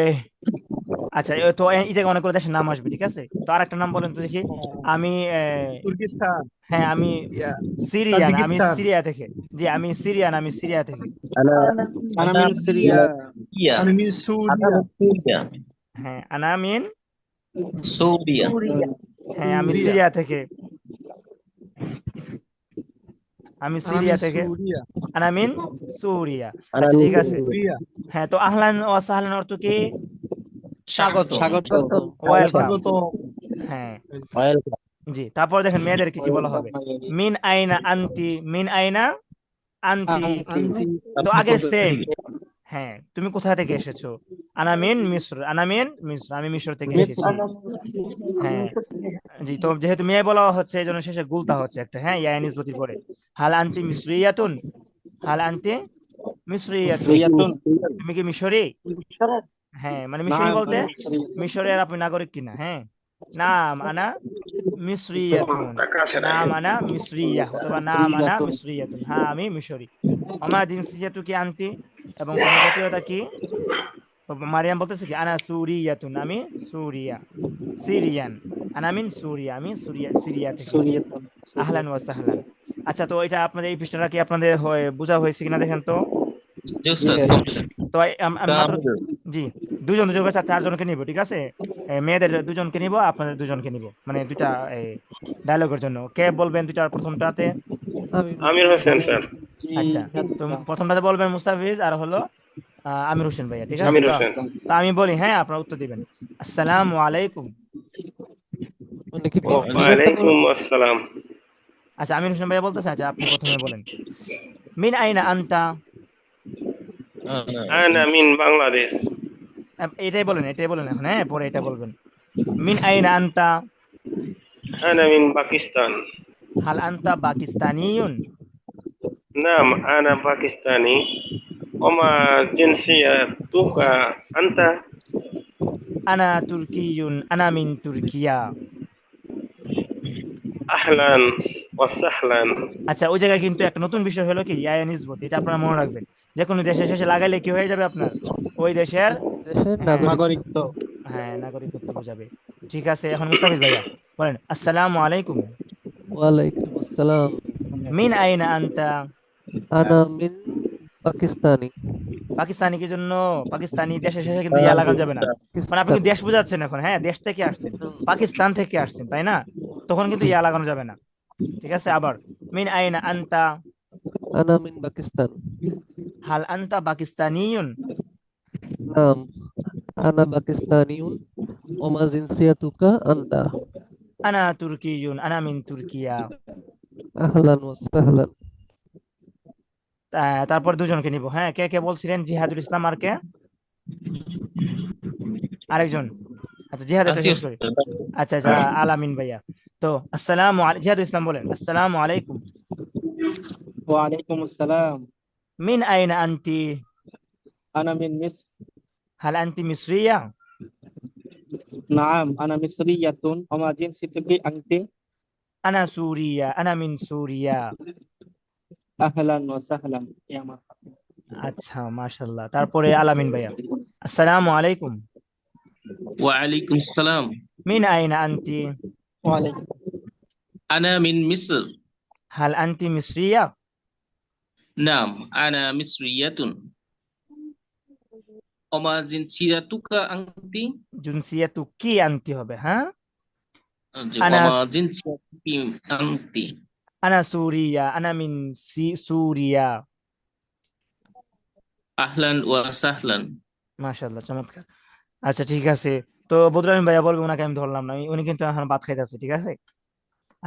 আচ্ছা তো এই জায়গায় অনেকগুলো দেশের নাম আসবে, ঠিক আছে। তো আর একটা নাম বলেন তো দেখি। আমি তুর্কিস্তান। হ্যাঁ আমি ইয়া, সিরিয়ান, আমি তাজিকিস্তান। সিরিয়া থেকে। জি আমি সিরিয়ান, আমি সিরিয়া থেকে। আনামিন সিরিয়া। ইয়া, আনামিন সুরিয়া। সুরিয়া, হ্যাঁ আনামিন, সুরিয়া। হ্যাঁ আমি সুরিয়া। সিরিয়া থেকে, আমি সিরিয়া আনামিন থেকে। সুরিয়া। আনামিন সুরিয়া। আচ্ছা ঠিক আছে। সুরিয়া। হ্যাঁ, তো আহলান ও সাহলান অর্থ কি? স্বাগত, স্বাগতম। ওয়েলকাম, স্বাগত। হ্যাঁ জি। তারপর দেখেন মেয়েদেরকে কি বলা হবে। মিন আইনা আনতি, মিন আইনা আনতি। আন্তি। তো আগে সেম, হ্যাঁ তুমি কোথা থেকে এসেছো? আনা মিন মিসর, আনা মিন মিসর, আমি মিশর থেকে এসেছি, হ্যাঁ জি। তো যেহেতু মেয়ে বলা হচ্ছে এই জন্য শেষে গুলতা হচ্ছে একটা, হ্যাঁ ইয়া নিসবতি পরে। হাল আনতি মিসরিয়াতুন, হাল আনতি মিসরিয়াতুন, তুমি কি মিশরি? হ্যাঁ মানে মিশরি বলতে মিশরের আপনি নাগরিক কিনা, হ্যাঁ। নাম আনা মিসরিয়াতুন, টাকা আসে নাই। নাম আনা মিসরিয়া, অথবা নাম আনা মিসরিয়াতুন, হ্যাঁ আমি মিশরি। আমার জিনসিয়াতু কি আনতি, এবং তোমার জাতীয়তা কি? তো মারিয়াম বলতেছে কি আনা সুরিয়াতুন, আমি সুরিয়া, সিরিয়ান। আনা মিন সুরিয়া, আমি সুরিয়া, সিরিয়া থেকে। আহলান ওয়া সাহলান। আচ্ছা, তো এটা আপনাদের এই পৃষ্ঠাটা কি আপনাদের বোঝা হয়েছে কিনা দেখেন তো। জি উস্তাদ, কমপ্লিট। তো আমি মাত্র, জি, দুজন দুজন করে চারজনকে নিব, ঠিক আছে। মেয়েদের দুজনকে নিব, আপনাদের দুজনকে নিব, মানে দুইটা ডায়লগের জন্য। কে বলবেন দুইটার প্রথমটাতে? আমি আমির হোসেন স্যার। আচ্ছা, তো প্রথমটাতে বলবেন মুস্তাফিজ, আর হলো আমির হোসেন ভাইয়া, ঠিক আছে। আমির হোসেন। তো আমি বলি, হ্যাঁ আপনারা উত্তর দিবেন। আসসালামু আলাইকুম। মানে কি ওয়ালাইকুম আসসালাম। আচ্ছা আমির হোসেন ভাইয়া বলতেছেন, আচ্ছা আপনি প্রথমে বলেন। মিন আইনা আনতা, আনা মিন বাংলাদেশ। এটাই বলেন, এটাই বলেন এখন, হ্যাঁ পরে এটা বলবেন। মিন আইনা আনতা, আনা মিন পাকিস্তান। হাল আনতা পাকিস্তানিয়ুন, নাম আনা পাকিস্তানি। ওমা জিনসিয়াতুকা আনতা। আনা তুর্কিয়ুন, আনা মিন তুর্কিয়া। আহলান ওয়া সাহলান। আচ্ছা, ওই জায়গায় কিন্তু একটা নতুন বিষয় হলো কি ইয়া নিসবত, এটা আপনারা মনে রাখবেন। যে কোনো দেশের শেষে লাগাইলে কি হয়ে যাবে আপনার ওই দেশের, দেশের হ্যাঁ, নাগরিকত্ব। হ্যাঁ নাগরিকত্ব বোঝাবে। ঠিক আছে, এখন মুস্তাফিজ ভাইয়া বলেন। আসসালামু আলাইকুম। ওয়ালাইকুম আসসালাম। মিন আইনা আনতা, আনা মিন পাকিস্তানি। পাকিস্তানি কি জন্য? পাকিস্তানি দেশের শেষে কিন্তু ইয়া লাগানো যাবে না, মানে আপনি পাকিস্তানি। দেশ বোঝাচ্ছেন এখন, হ্যাঁ দেশ থেকে আসছেন, পাকিস্তান থেকে আসছেন, তাই না? তখন কিন্তু ইয়া লাগানো যাবে না, ঠিক আছে। আবার মিন আইনা আনতা, আনা মিন পাকিস্তান। হাল আনতা পাকিস্তানিয়ুন, নাম আনা পাকিস্তানিউন। ওমা জিনসিয়াতুকা আনতা। আনা তুর্কিয়ুন, আনা মিন তুর্কিয়া। আহলান ওয়া সাহলান। তারপর দুজনকে নিব, হ্যাঁ। কে কে বলছিলেন? জিহাদুল ইসলাম আর কে? আরেকজন? আচ্ছা জিহাদের আছি শেষ করি। আচ্ছা আচ্ছা, আলামিন ভাইয়া। তো জিহাদুল ইসলাম বলেন, আসসালামু আলাইকুম। وعليكم السلام. মিন আইনা আনতি? أنا من مصر. হাল আনতি মিসরিয়া? نعم أنا مصرية. وما جنسيتك أنت؟ আনা সুরিয়া, আনা মিন সুরিয়া। أهلا وسهلا يا مرحبا. আচ্ছা মাশাআল্লাহ। তারপরে আলামিন ভাইয়া, আসসালামু আলাইকুম। ওয়ালাইকুম আসসালাম। মিন আইনা আনতি? وعليكم. আনা মিন মিসর। হাল আনতি মিসরিয়া? নাম আনা মিসরিয়াতুন। ওমা জিনসিয়াতুকা আনতি? জুনসিয়াতু কি আনতি হবে, হ্যাঁ। জি, আনা ওমা জিনসিয়াতুকি আনতি? আনা সুরিয়া, আনা মিন সুরিয়া। আহলান ওয়া সাহলান। মাশাআল্লাহ, চমৎকার। আচ্ছা ঠিক আছে। তো বদরুল ভাইয়া বলবে, ওনাকে আমি ধরলাম না, উনি কিন্তু এখন ভাত খাইতেছে, ঠিক আছে।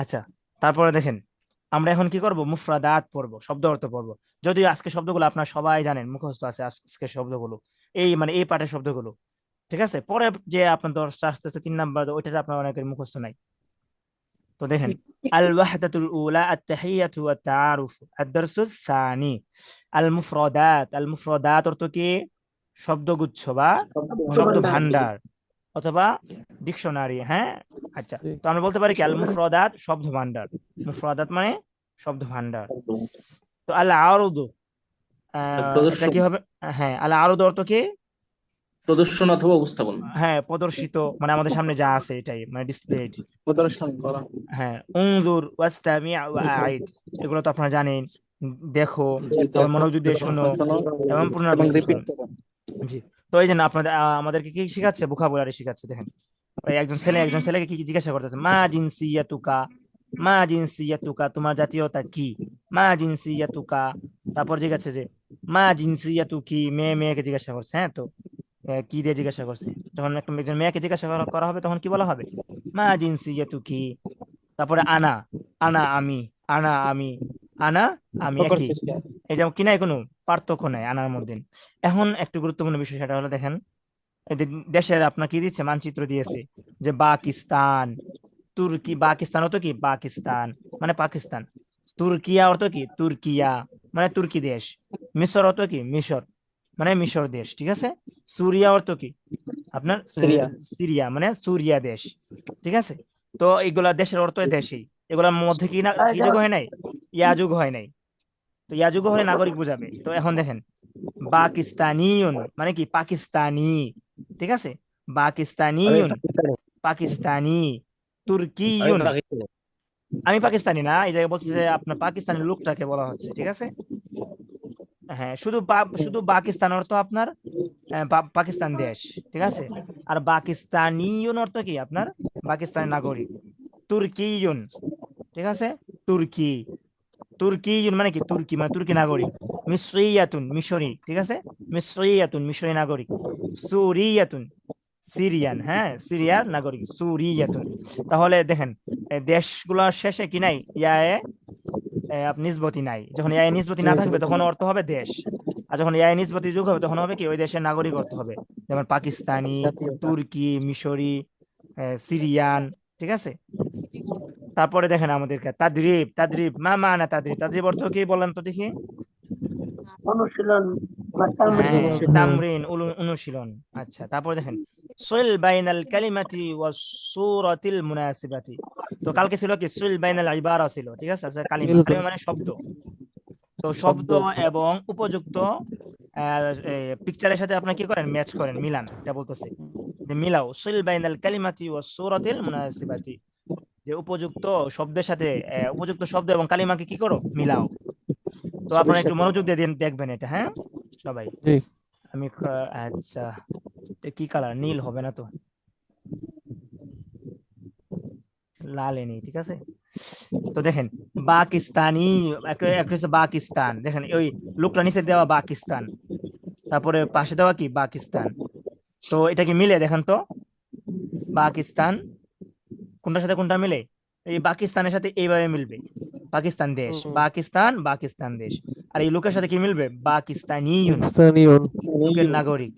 আচ্ছা, তারপরে দেখেন, আমরা এখন কি করব, মুফরাদাত পড়বো, শব্দ অর্থ পড়বো। যদিও আজকে শব্দগুলো আপনারা সবাই জানেন, মুখস্থ আছে আজকে শব্দগুলো, এই মানে এই পাঠের শব্দগুলো, ঠিক আছে। পরে যে আপনার দশটা আসতেছে 3 নাম্বার, ওইটাতে আপনার অনেকের মুখস্থ নাই। তো দেখেন, আল ওয়াহদাতুল উলা আত-তাহিয়াতু ওয়াত তাআরুফ আদ-দারসুস সানি। আল মুফরাদাত অর্থ কি? শব্দগুচ্ছ বা শব্দ ভান্ডার অথবা ডিকশনারি, হ্যাঁ। আচ্ছা, তো আমরা বলতে পারি কি, আল মুফরাদাত শব্দ ভান্ডার। মুফরাদাত মানে শব্দ ভান্ডার। তো আল আরুদ, এটা কি হবে? হ্যাঁ, আল আরুদ অর্থ কি? প্রদর্শন অথবা উপস্থাপন। হ্যাঁ, প্রদর্শিত, মানে আমাদের সামনে যা আছে এটাই, মানে ডিসপ্লে। প্রদর্শন করা। হ্যাঁ, উনজুর ওয়াস্তামি' ওয়া আইদ, এগুলো তো আপনারা জানেন। দেখো, তারপর মনোযোগ দিয়ে শোনো এবং পুনরাবৃত্তি রিপিট করো। করা। জি। তো এই জন্য আপনাদের আমাদেরকে কি শেখাচ্ছে? ভোকাবুলারি শেখাচ্ছে। দেখেন, ওই একজন ছেলেকে কি কি জিজ্ঞাসা করতেছে, মা জিনসিয়াতুকা, মা জিনসিয়াতুকা, তোমার জাতীয়তা কি? মা জিনসিয়াতুকা। তারপর জিজ্ঞাসা যে মা জিনসিয়াতু কি, মেয়েকে জিজ্ঞাসা করছে, হ্যাঁ। তো কি দিয়ে জিজ্ঞাসা করছে? যখন একজন মেয়েকে জিজ্ঞাসা করা হবে, তখন কি বলা হবে? মা জিনসিয়াতু কি। তারপরে আনা, আমি, আমি, আনা আমি, একই। এটা কি নাই, কোনো পার্থক্য নাই আনার মধ্যে। এখন একটু গুরুত্বপূর্ণ বিষয়, সেটা হলো দেখেন, এই যে দেশের আপনার কি দিচ্ছে, মানচিত্র দিয়েছে, যে পাকিস্তান, তুর্কি, পাকিস্তান অর্থ কি? পাকিস্তান মানে পাকিস্তান। তুর্কিয়া অর্থ কি? তুর্কিয়া মানে তুর্কি দেশ। মিশর অর্থ কি? মিশর মানে মিশর দেশ, ঠিক আছে। সুরিয়া অর্থ কি? আপনার সিরিয়া। সিরিয়া মানে সুরিয়া দেশ, ঠিক আছে। তো এগুলা দেশের অর্থ দেশেই, এগুলোর মধ্যে কি না কি যোগ হয় নাই? ইয়া যোগ হয় নাই। তো ইয়া যোগ হলে নাগরিক বোঝাবে। তো এখন দেখেন, পাকিস্তানিয়ুন মানে কি? পাকিস্তানি, ঠিক আছে। পাকিস্তানিয়ুন, পাকিস্তানি। তুর্কিয়ুন, আমি পাকিস্তানি না, এই জায়গায় বলছে যে আপনার পাকিস্তানি লোকটাকে বলা হচ্ছে, ঠিক আছে। হ্যাঁ, শুধু পাকিস্তান অর্থ আপনার পাকিস্তান দেশ, ঠিক আছে। আর পাকিস্তানিয়ুন অর্থ কি? আপনার পাকিস্তানের নাগরিক। তুর্কিয়ুন, ঠিক আছে। তুর্কি, তুর্কিয়ুন মানে কি? তুর্কি মানে তুর্কি নাগরিক। মিসরিয়াতুন মিশরি, ঠিক আছে। মিসরিয়াতুন মিশরি নাগরিক। সুরিয়াতুন সিরিয়ান, হ্যাঁ, সিরিয়ার নাগরিক। সুরিয়াতুন। তাহলে দেখেন, দেশগুলোর শেষে কি নাই? ইয়া নিসবতি নাই। যখন ইয়া নিসবতি না থাকবে, তখন অর্থ হবে দেশ। আর যখন ইয়া নিসবতি যোগ হবে, তখন হবে কি? ওই দেশের নাগরিক অর্থ হবে। যেমন পাকিস্তানি, তুর্কি, মিশরি, সিরিয়ান, ঠিক আছে। তারপরে দেখেন আমাদেরকে তাদরিব, মা মানা তাদরিব, তাদরিব অর্থ কি বলেন তো দেখি? অনুশীলন বা হ্যাঁ, তামরীন। তামরিন, অনুশীলন। আচ্ছা, তারপরে দেখেন সুল বাইনাল কালিমাতি ওয়াস সূরাতিল মুনাসিবাতি। তো কালকে ছিল কি? সুল বাইনাল ইবারা ছিল, ঠিক আছে। আচ্ছা, কালিমা মানে শব্দ। তো শব্দ এবং উপযুক্ত পিকচারের সাথে আপনার কি করেন? ম্যাচ করেন, মিলান, এটা বলতেছে যে মিলাও সুল বাইনাল কালিমাতি ওয়াস সূরাতিল মুনাসিবাতি, যে উপযুক্ত শব্দের সাথে উপযুক্ত শব্দ এবং কালিমাকে কি করো? মিলাও। তো আপনারা একটু মনোযোগ দিয়ে দেখবেন এটা, হ্যাঁ সবাই। জি। আমি আচ্ছা, কি কালার? নীল হবে না তো, লালে নেই, ঠিক আছে। তো দেখেন, পাকিস্তানি, একটা হচ্ছে পাকিস্তান। দেখেন ওই লোকটা নিচে দেওয়া পাকিস্তান, তারপরে পাশে দেওয়া কি? পাকিস্তান। তো এটা কি মিলে? দেখেন তো, পাকিস্তান কোনটার সাথে কোনটা মিলে? এই পাকিস্তানের সাথে এইভাবে মিলবে, পাকিস্তান দেশ, পাকিস্তান দেশ। আর এই লোকের সাথে কি মিলবে? পাকিস্তানিয়ুন, স্থানীয়। লোকের নাগরিক,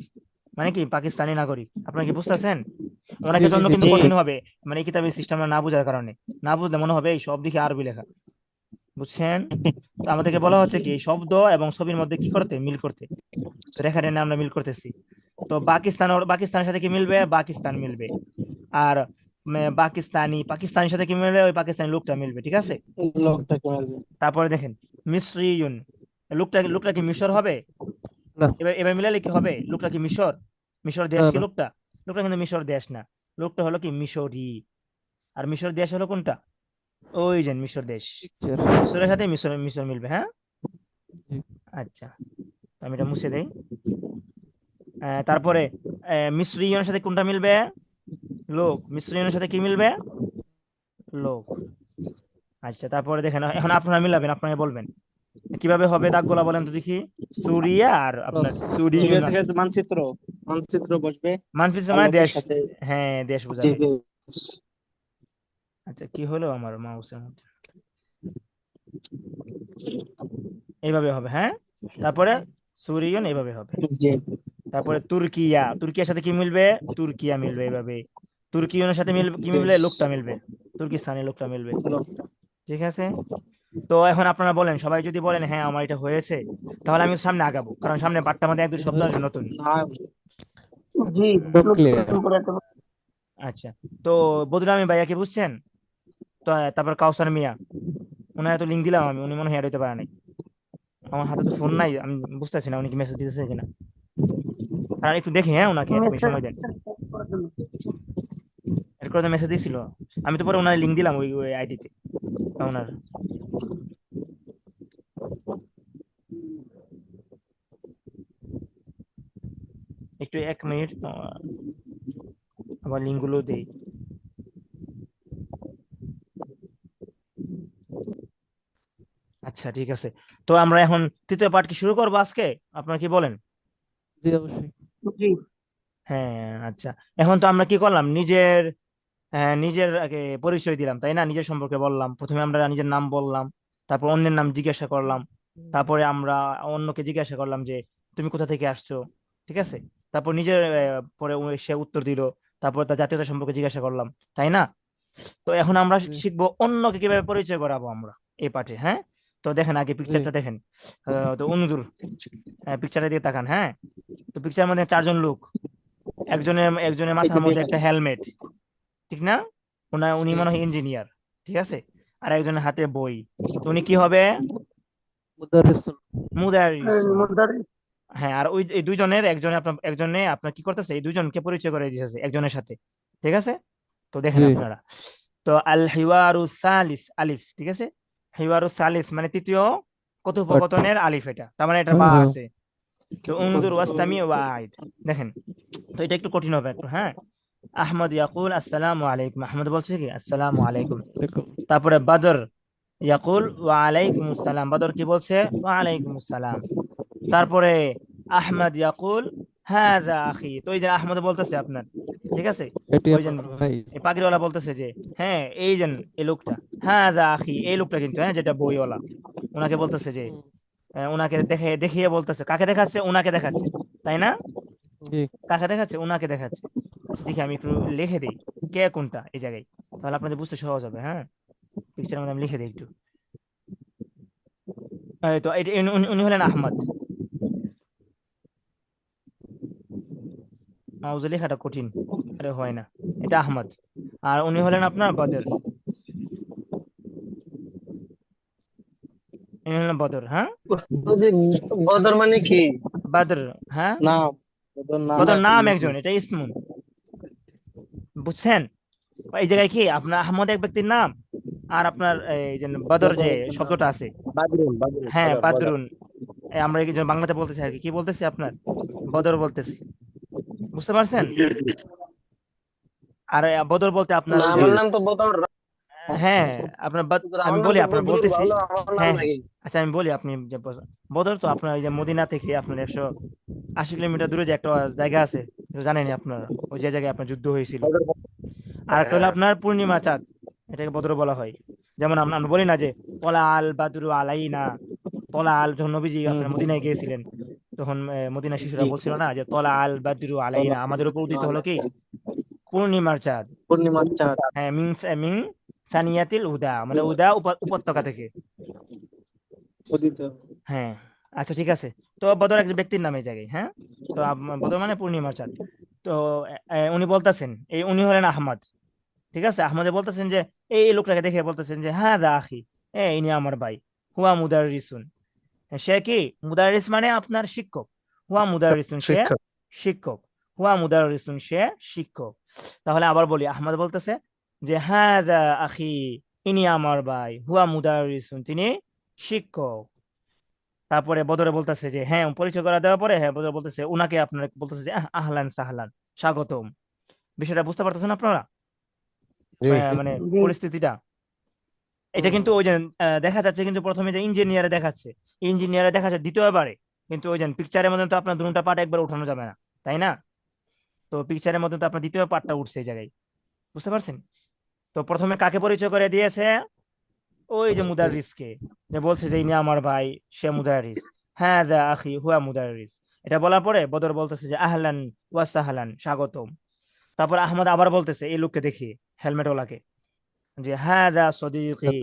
মানে কি পাকিস্তানি নাগরিক। আপনারা কি বুঝতেছেন? জি অনেকের জি জন্য জি কিন্তু জি কঠিন হবে, মানে এই কিতাবের সিস্টেমটা না বোঝার কারণে। না বুঝলে মনে হবে এই সব দিকে আরবি লেখা, বুঝছেন? তো আমাদেরকে বলা হচ্ছে কি এই শব্দ এবং ছবির মধ্যে কি করতে, মিল করতে। তো রেখা টেনে আমরা মিল করতেছি। তো পাকিস্তানের সাথে কি মিলবে? পাকিস্তান মিলবে। আর পাকিস্তানের সাথে কি মিলবে? ওই পাকিস্তানি লোকটা মিলবে, ঠিক আছে। লোকটাকে মারবে। তারপরে দেখেন মিসরিয়ুন, লোকটা কি মিশর হবে? না এবার এবার মিলালে কি হবে? লোকটা কি মিশর? মিশর দেশ না কি না লোকটা? লোকটা কিন্তু মিশর দেশ না। লোকটা হলো কি মিশরি। আর মিশর দেশ হলো কোনটা? ওই যে মিশর দেশ। পিকচার মিশরের সাথে মিশর মিশর মিলবে, হ্যাঁ। জি আচ্ছা, তো আমি এটা মুছে দেই। তারপরে মিসরিয়নের সাথে কোনটা মিলবে? লোক। মিসরিয়নের সাথে কি মিলবে? লোক। আচ্ছা, তারপরে দেখেন এখন আপনারা মিলাবেন, আপনারা বলবেন কিভাবে হবে। দাগগুলা বলেন তো দেখি। সুরিয়া আর আপনার ক্রস সুরিয়ুন সিরিয়া ক্রস থেকে আছে। যে মানচিত্র, মানচিত্র বসবে মানফিস আর মানে লোকের দেশ। সাথে হ্যাঁ, দেশ যে বোঝাবে। দেশ। আচ্ছা, কি হলো আমার মাউসের মধ্যে? এইভাবে হবে, হ্যাঁ। তারপরে সুরিয়ন এইভাবে হবে। জি তারপরে তুর্কিয়ার সাথে কি মিলবে? তুর্কিয়া মিলবে এইভাবে। তুর্কিয়নের সাথে মিলবে কি মিলবে? দেশ লোকটা মিলবে। তুর্কিস্তানের লোকটা মিলবে, লোকটা। ঠিক আছে। তো এখন আপনারা বলেন, সবাই যদি বলেন হ্যাঁ আমার এটা হয়েছে, তাহলে আমি সামনে আগাবো, কারণ সামনে পাঠটার মধ্যে এক দুটো শব্দ আসবে নতুন। না জি, একদম ক্লিয়ার নতুন করে একটা আচ্ছা, তো বদরুল আমিন ভাইয়া কি বুঝছেন? তো তারপর কাউসার মিয়া, ওনার তো লিঙ্ক দিলাম আমি, উনি মনে হয় add হইতে পারে নাই। আমার হাতে তো ফোন নাই, আমি বুঝতেছি না উনি কি মেসেজ দিতেছে কিনা। আর একটু দেখি, হ্যাঁ, ওনাকে এক মিনিট মেসেজ সময় দেন। এর করে মেসেজ দিছিল, আমি তো পরে ওনার লিঙ্ক দিলাম ওই ওই আইডিতে ওনার। একটু এক মিনিট, আবার লিঙ্ক গুলো দেই। আচ্ছা, ঠিক আছে। তো আমরা এখন তৃতীয় পার্ট কি শুরু করবো আজকে? আপনারা কি বলেন? জি অবশ্যই জি, হ্যাঁ, আচ্ছা। এখন তো আমরা কি করলাম, নিজের আগে পরিচয় দিলাম, তাই না? নিজের সম্পর্কে বললাম, প্রথমে আমরা নিজের নাম বললাম, তারপর অন্যের নাম জিজ্ঞাসা করলাম, তারপরে আমরা অন্যকে জিজ্ঞাসা করলাম যে তুমি কোথা থেকে আসছো, ঠিক আছে। তারপর নিজের পরে সে উত্তর দিল, তারপর তার জাতীয়তা সম্পর্কে জিজ্ঞাসা করলাম, তাই না? তো এখন আমরা জি শিখবো অন্যকে কিভাবে পরিচয় করাবো আমরা এই পাঠে, হ্যাঁ। তো দেখেন আগে জি পিকচারটা দেখেন। তো অনুদূর পিকচারটা দিয়ে তাকান, হ্যাঁ। তো পিকচারের মধ্যে চারজন লোক। একজনের এই মাথার যে মধ্যে দেখেন একটা হেলমেট, ঠিক না? উনি জি মনে হয় ইঞ্জিনিয়ার, ঠিক আছে। আর একজনের হাতে বই। তো উনি কি হবে? মুদারিসুন মুদারিসুন। মুদারিস। হ্যাঁ, আর ওই এই দুইজনের একজনে আপনার কি করতেছে, এই দুইজনকে পরিচয় করে দিতেছে একজনের সাথে, ঠিক আছে। তো দেখেন জি আপনারা। তো আল হিওয়ারু সালিস আলিফ, ঠিক আছে। হিওয়ারু সালিস মানে তৃতীয় পার্ট কথোপকথনের আলিফ, এটা তার মানে এটা হ্যাঁ বা হ্যাঁ আছে। তো উনজুর ওয়াস্তামি ওয়াইদ। দেখেন, তো এটা একটু কঠিন হবে একটু, হ্যাঁ। আহমদ ইয়াকুল আসসালামু আলাইকুম, আহমদ বলছে কি আসসালামু আলাইকুম। দেখুন তারপরে বদর ইয়াকুল ওয়া আলাইকুম আসসালাম, বদর কি বলছে? ওয়া আলাইকুম আসসালাম। তারপরে আহমদ ইয়াকুল হাযা আখি, তো এই যে আহমদ বলতেছে আপনার, ঠিক আছে। এটি ওই যে আমার ভাই এই পাগড়িওয়ালা বলতেছে যে হ্যাঁ এই যে এই লোকটা, হাযা আখি, এই লোকটা কিন্তু, হ্যাঁ, যেটা বইওয়ালা, ওনাকে বলতেছে যে হুম, ওনাকে দেখিয়ে বলতেছে, কাকে দেখাচ্ছে? ওনাকে দেখাচ্ছে, তাই না? জি কাকে দেখাচ্ছে? ওনাকে দেখাচ্ছে। আচ্ছা, দেখি আমি একটু লিখে দিই কে কোনটা এই জায়গায়, তাহলে আপনাদের বুঝতে সহজ হবে, হ্যাঁ। পিকচারের মধ্যে আমি লিখে দিই একটু। এই তো উনি হলেন আহমদ। মাউজে লেখাটা কঠিন, আরে হয় না। এটা আহমদ। আর উনি হলেন আপনার বদর। ইনি হলেন বদর, হ্যাঁ। ওই বদর মানে কি? বদর, হ্যাঁ। নাম, ওদের নাম বদর না, নাম একজন, এটা ইসমুন, বুঝছেন? এই জায়গায় কি আপনার আহমদ এক ব্যক্তির নাম, আর আপনার এই যে বদর যে শব্দটা আছে, বাদরুন বাদরুন হ্যাঁ, বদর বদর। বাদরুন। আমরা এই যে বাংলাতে বলতেছি আর কি, কি বলতেছি আপনার বদর বলতেছি, বুঝতে পারছেন? আর বদর বলতে আপনার না, ওই যে আমার নাম তো বদর। হ্যাঁ, আপনার আমি আমার নাম বলি, তো আপনার বদরুল, বলতেছি। ভালো আমার নাম হ্যাঁ, হ্যাঁ, নাকি? আচ্ছা, আমি বলি, আপনি যে বদর তো আপনার ওই যে মদিনা থেকে আপনার 180 কিলোমিটার দূরে যে একটা জায়গা আছে, জানেন আপনারা, ওই যে জায়গায় আপনার যুদ্ধ হয়েছিল। বদর আর একটা হলো হ্যাঁ। আপনার পূর্ণিমা চাঁদ, এটাকে বদর বলা হয়। যেমন আমরা বলি না যে তলা আল বাদরু আলাইনা, তলা আল, যখন নবীজি হুম আপনার হুম মদিনায় গিয়েছিলেন, তখন মদিনা শিশুরা জি বলছিল না যে তলা আল বাদরু আলাইনা, আমাদের উপর উদিত হলো কি পূর্ণিমার চাঁদ। পূর্ণিমার চাঁদ হ্যাঁ, মিং মিং সানিয়াতিল উদা, মানে উদা উপত্যকা থেকে। উদিত। হ্যাঁ, আচ্ছা ঠিক আছে। তো বদর এক ব্যক্তির নামে এই জায়গায়, হ্যাঁ। তো বদর মানে পূর্ণিমার চাঁদ। তো উনি বলতেছেন, উনি হলেন আহমদ। ঠিক আছে, আহমদে বলতেছেন যে এই লোকটাকে দেখে বলতেছেন যে হ্যাঁ দা আখি, ইনি আমার ভাই। হুয়া মুদাররিসুন, সে কি মুদাররিস মানে আপনার শিক্ষক। হুয়া মুদাররিসুন, সে শিক্ষক। শিক্ষক। হুয়া মুদাররিসুন, সে শিক্ষক। তাহলে আবার বলি, আহমদ বলতেছে যে হ্যাঁ দা আখি, ইনি আমার ভাই। হুয়া মুদাররিসুন, তিনি শিক্ষক। তারপরে বদরে বলতেছে যে হ্যাঁ, পরিচয় করা দেওয়ার পরে হ্যাঁ বদরে বলতেছে উনাকে, আপনার বলতেছে যে আহলান সাহলান, স্বাগতম। বিষয়টা বুঝতে পারতেছেন আপনারা? মানে পরিস্থিতিটা এটা কিন্তু ওই যে দেখা যাচ্ছে, কিন্তু প্রথমে যে ইঞ্জিনিয়ারে দেখাচ্ছে, ইঞ্জিনিয়ারে দেখা যাচ্ছে দ্বিতীয়বারে, কিন্তু ওই যে পিকচারের মধ্যে তো আপনার দুটো পার্ট একবার উঠানো যাবে না, তাই না? তো পিকচারের মধ্যে তো আপনার দ্বিতীয় পার্টটা উঠছে এই জায়গায়, বুঝতে পারছেন? তো প্রথমে কাকে পরিচয় করে দিয়েছে? ওই যে মুদাররিসকে, যে বলছে যে ইনি আমার ভাই, সে মুদাররিস। হ্যাঁ দা আখি হুয়া মুদাররিস। এটা বলার পরে বদর বলতেছে যে আহলান ওয়া সাহলান, স্বাগতম। তারপর আহমদ আবার বলতেছে এই লোককে দেখিয়ে, হেলমেট ওলাকে, যে হ্যাঁ দা সদিকি,